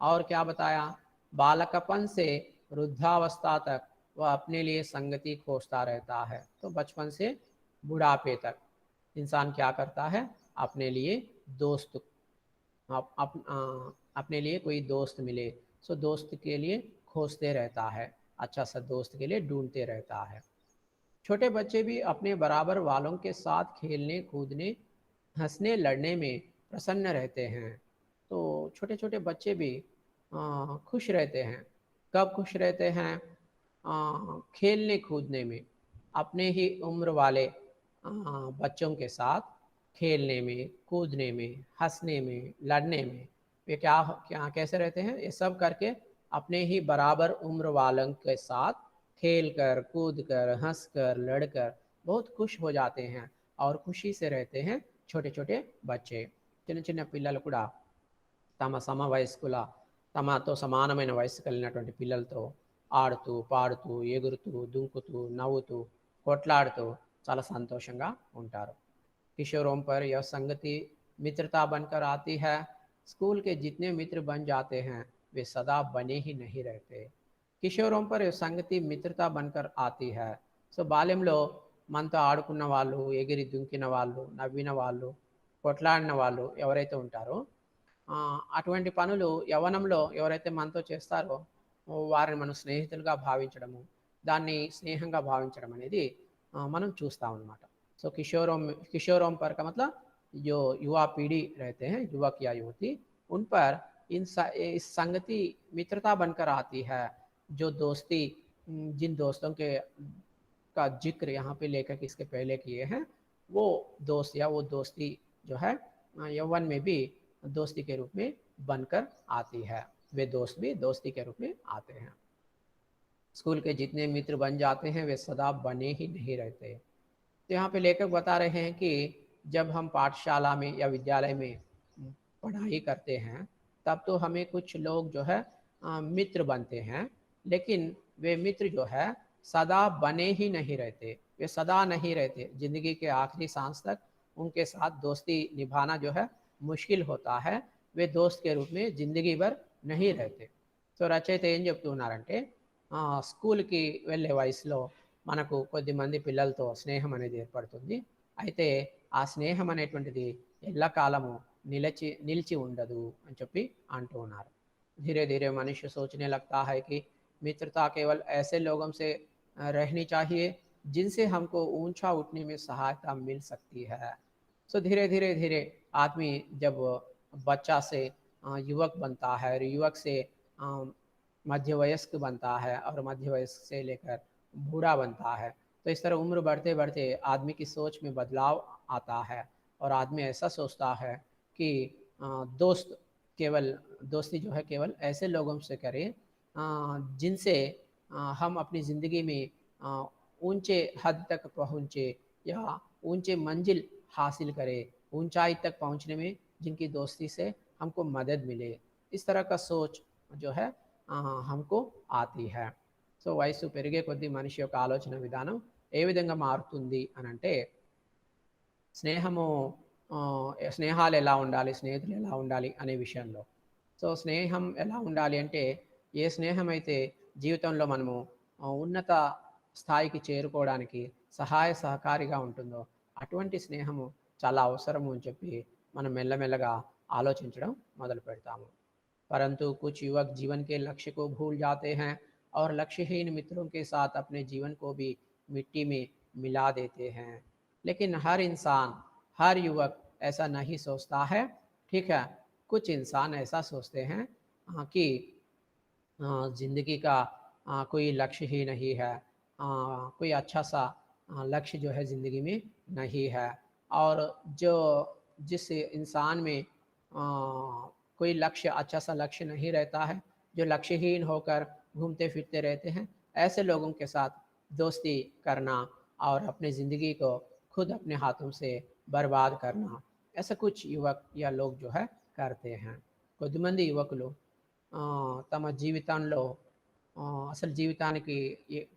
और क्या बताया, बालकपन से वृद्धावस्था तक वह अपने लिए संगति खोजता रहता है। तो बचपन से बुढ़ापे तक इंसान क्या करता है, अपने लिए दोस्त अपने लिए कोई दोस्त मिले, सो दोस्त के लिए खोजते रहता है, अच्छा सा दोस्त के लिए ढूंढते रहता है। छोटे बच्चे भी अपने बराबर वालों के साथ खेलने कूदने हंसने लड़ने में प्रसन्न रहते हैं। तो छोटे छोटे बच्चे भी खुश रहते हैं। कब खुश रहते हैं, खेलने कूदने में, अपने ही उम्र वाले बच्चों के साथ खेलने में कूदने में हंसने में लड़ने में। वे क्या क्या कैसे रहते हैं, ये सब करके अपने ही बराबर उम्र वालों के साथ खेल कर कूद कर हंस कर लड़कर बहुत खुश हो जाते हैं और खुशी से रहते हैं छोटे छोटे बच्चे। చిన్న చిన్న పిల్లలు కూడా తమ సమవయస్కుల తమతో సమానమైన వయసు కలిగినటువంటి పిల్లలతో ఆడుతూ పాడుతూ ఎగురుతూ దుంకుతూ నవ్వుతూ కొట్లాడుతూ చాలా సంతోషంగా ఉంటారు। किशोरों पर यह संगति मित्रता बनकर आती है। स्कूल के जितने मित्र बन जाते हैं वे सदा बने ही नहीं रहते। కిషోరం पर यह संगति मित्रता बनकर आती है। సో బాల్యంలో మనతో ఆడుకున్న వాళ్ళు, ఎగిరి దుంకిన వాళ్ళు, నవ్విన వాళ్ళు, కొట్లాడిన వాళ్ళు ఎవరైతే ఉంటారో అటువంటి పనులు యవ్వనంలో ఎవరైతే మనతో చేస్తారో వారిని మనం స్నేహితులుగా భావించడము, దాన్ని స్నేహంగా భావించడం అనేది మనం చూస్తాం అన్నమాట। सो किशोरों पर का मतलब जो युवा पीढ़ी रहते हैं, युवक या युवती, उन पर इस संगति मित्रता बनकर आती है। जो दोस्ती, जिन दोस्तों के का जिक्र यहाँ पे लेखक इसके पहले किए हैं, वो दोस्त या वो दोस्ती जो है यौवन में भी दोस्ती के रूप में बनकर आती है। वे दोस्त भी दोस्ती के रूप में आते हैं। स्कूल के जितने मित्र बन जाते हैं वे सदा बने ही नहीं रहते। तो यहाँ पे लेखक बता रहे हैं कि जब हम पाठशाला में या विद्यालय में पढ़ाई करते हैं तब तो हमें कुछ लोग जो है मित्र बनते हैं, लेकिन वे मित्र जो है सदा बने ही नहीं रहते, वे सदा नहीं रहते, ज़िंदगी के आखिरी सांस तक उनके साथ दोस्ती निभाना जो है मुश्किल होता है, वे दोस्त के रूप में ज़िंदगी भर नहीं रहते. సో రచయిత ఏం చెప్తూ ఉన్నారంటే స్కూల్కి వెళ్ళే వయసులో మనకు కొద్దిమంది పిల్లలతో స్నేహం అనేది ఏర్పడుతుంది. అయితే ఆ స్నేహం అనేటువంటిది ఎల్లకాలము నిలిచి ఉండదు అని చెప్పి అంటూ ఉన్నారు. धीरे धीरे मनुष्य सोचने लगता है कि मित्रता केवल ऐसे लोगों से रहनी चाहिए जिनसे हमको ऊंचा उठने में सहायता मिल सकती है. सो धीरे धीरे धीरे आदमी जब बच्चा से युवक बनता है और युवक से अ, मध्य वयस्क बनता है और मध्य वयस्क से लेकर बूढ़ा बनता है, तो इस तरह उम्र बढ़ते बढ़ते आदमी की सोच में बदलाव आता है और आदमी ऐसा सोचता है कि दोस्त केवल दोस्ती जो है केवल ऐसे लोगों से करें जिनसे हम अपनी ज़िंदगी में ऊंचे हद तक पहुँचे या ऊंचे मंजिल हासिल करें, ऊंचाई तक पहुँचने में जिनकी दोस्ती से हमको मदद मिले. इस तरह का सोच जो है हमको आती है. సో వయసు పెరిగే కొద్దీ మనిషి యొక్క ఆలోచన విధానం ఏ విధంగా మారుతుంది అని అంటే స్నేహము స్నేహాలు ఎలా ఉండాలి, స్నేహితులు ఎలా ఉండాలి అనే విషయంలో. సో స్నేహం ఎలా ఉండాలి అంటే ఏ స్నేహం అయితే జీవితంలో మనము ఉన్నత స్థాయికి చేరుకోవడానికి సహాయ సహకారిగా ఉంటుందో అటువంటి స్నేహము చాలా అవసరము అని చెప్పి మనం మెల్లమెల్లగా ఆలోచించడం మొదలు పెడతాము. परंतु कुछ युवक जीवन के लक्ष्य को भूल जाते हैं और लक्ष्यहीन मित्रों के साथ अपने जीवन को भी मिट्टी में मिला देते हैं. लेकिन हर इंसान, हर युवक ऐसा नहीं सोचता है. ठीक है, कुछ इंसान ऐसा सोचते हैं कि ज़िंदगी का कोई लक्ष्य ही नहीं है, कोई अच्छा सा लक्ष्य जो है ज़िंदगी में नहीं है. और जो जिस इंसान में कोई लक्ष्य, अच्छा सा लक्ष्य नहीं रहता है, जो लक्ष्यहीन होकर घूमते फिरते रहते हैं, ऐसे लोगों के साथ दोस्ती करना और अपनी ज़िंदगी को खुद अपने हाथों से बर्बाद करना, ऐसा कुछ युवक या लोग जो है करते हैं. కొద్దిమంది యువకులు తమ జీవితంలో అసలు జీవితానికి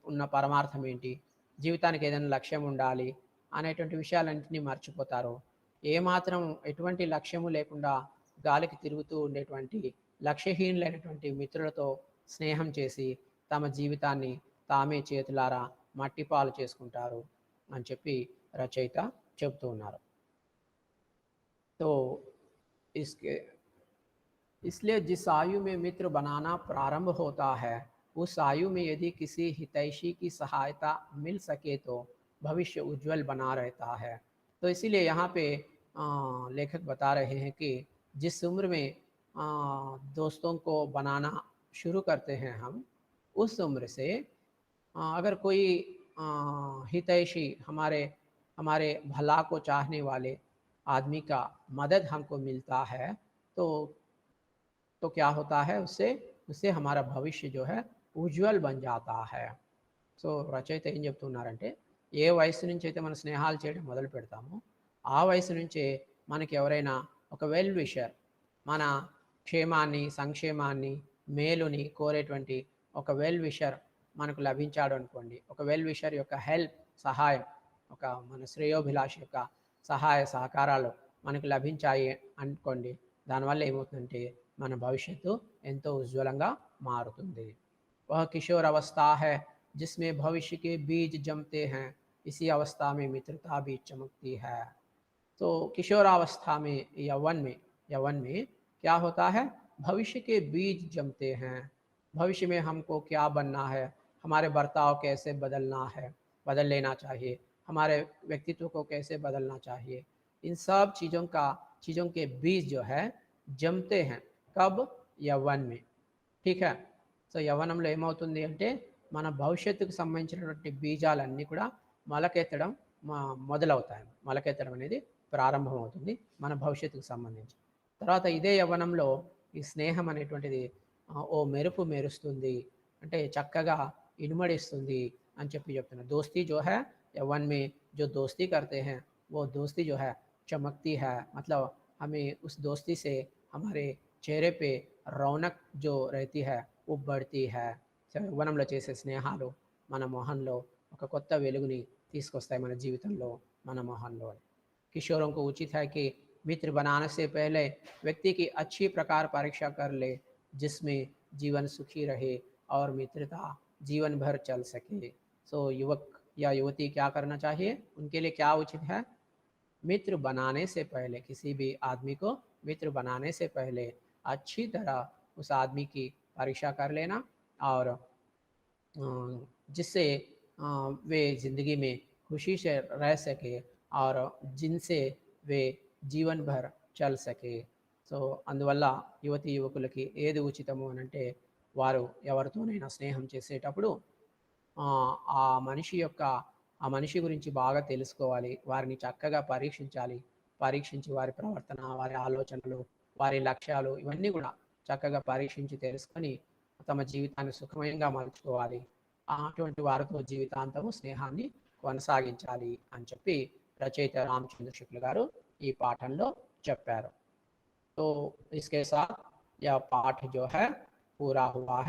ఉన్న పరమార్థం ఏంటి, జీవితానికి ఏదైనా లక్ష్యం ఉండాలి అనేటువంటి విషయాలన్నింటినీ మర్చిపోతారు. ఏమాత్రం ఎటువంటి లక్ష్యము లేకుండా గాలికి తిరుగుతూ ఉండేటువంటి లక్ష్యహీనులైనటువంటి మిత్రులతో స్నేహం చేసి తమ జీవితాన్ని తామే చేతులారా మట్టిపాలు చేసుకుంటారు అని చెప్పి రచయిత చెబుతూ ఉన్నారు. तो इसके इसलिए जिस आयु में मित्र बनाना प्रारंभ होता है, उस आयु में यदि किसी हितैषी की सहायता मिल सके तो भविष्य उज्जवल बना रहता है. तो इसीलिए यहाँ पे लेखक बता रहे हैं कि जिस उम्र में दोस्तों को बनाना शुरू करते हैं हम, उस उम्र से अगर कोई हितैषी, हमारे हमारे भला को चाहने वाले आदमी का मदद हमको मिलता है तो क्या होता है, उससे उससे हमारा भविष्य जो है उज्जवल बन जाता है. సో రచయిత ఏం చెప్తున్నారంటే ఏ వయసు నుంచి అయితే మనం స్నేహాలు చేయడం మొదలు పెడతామో ఆ వయసు నుంచే మనకి ఎవరైనా ఒక వెల్ విషర్, మన క్షేమాన్ని, సంక్షేమాన్ని, మేలుని కోరేటువంటి ఒక వెల్ విషర్ మనకు లభించాడు అనుకోండి, ఒక వెల్ విషర్ యొక్క హెల్ప్, సహాయం, ఒక మన శ్రేయోభిలాషి యొక్క సహాయ సహకారాలు మనకు లభించాయి అనుకోండి, దానివల్ల ఏమవుతుందంటే మన భవిష్యత్తు ఎంతో ఉజ్వలంగా మారుతుంది. वह किशोर अवस्था है जिसमें भविष्य के बीज जमते हैं, इसी अवस्था में मित्रता भी चमकती है. तो किशोरावस्था में, यौवन में क्या होता है, भविष्य के बीज जमते हैं. भविष्य में हमको क्या बनना है, हमारे बर्ताव कैसे बदल लेना चाहिए, हमारे व्यक्तित्व को कैसे बदलना चाहिए, इन सब चीज़ों के बीज जो है जमते हैं. कब? यौवन में. ठीक है. సో యవ్వనంలో ఏమవుతుంది అంటే మన భవిష్యత్తుకు సంబంధించినటువంటి బీజాలన్నీ కూడా మొలకెత్తడం మొదలవుతాయి. మొలకెత్తడం అనేది ప్రారంభమవుతుంది మన భవిష్యత్తుకు సంబంధించి. తర్వాత ఇదే యవ్వనంలో ఈ స్నేహం అనేటువంటిది ఓ మెరుపు మెరుస్తుంది, అంటే చక్కగా ఇనుమడిస్తుంది అని చెప్పి చెప్తున్నారు. दोस्ती जो है यौवन में जो दोस्ती करते हैं वो दोस्ती जो है चमकती है, मतलब हमें उस दोस्ती से हमारे चेहरे पे रौनक जो रहती है वो बढ़ती है. యవ్వనంలో చేసే స్నేహాలు మన మొహంలో ఒక కొత్త వెలుగుని తీసుకొస్తాయి మన జీవితంలో, మన మొహంలో. किशोरों को उचित है कि मित्र बनाने से पहले व्यक्ति की अच्छी प्रकार परीक्षा कर ले, जिसमें जीवन सुखी रहे और मित्रता जीवन भर चल सके. सो युवक या युवती क्या करना चाहिए, उनके लिए क्या उचित है? मित्र बनाने से पहले, किसी भी आदमी को मित्र बनाने से पहले अच्छी तरह उस आदमी की परीक्षा कर लेना, और जिससे वे ज़िंदगी में खुशी से रह सके और जिनसे वे జీవన్ భర్ చల్ సకే. సో అందువల్ల యువతి యువకులకి ఏది ఉచితము అని అంటే, వారు ఎవరితోనైనా స్నేహం చేసేటప్పుడు ఆ మనిషి గురించి బాగా తెలుసుకోవాలి, వారిని చక్కగా పరీక్షించాలి, పరీక్షించి వారి ప్రవర్తన, వారి ఆలోచనలు, వారి లక్ష్యాలు ఇవన్నీ కూడా చక్కగా పరీక్షించి తెలుసుకొని తమ జీవితాన్ని సుఖమయంగా మలుచుకోవాలి. అటువంటి వారితో జీవితాంతము స్నేహాన్ని కొనసాగించాలి అని చెప్పి రచయిత రామచంద్ర శుక్ల గారు ఈ పాఠంలో చెప్పారు. तो इसके साथ यह पाठ जो है पूरा हुआ है.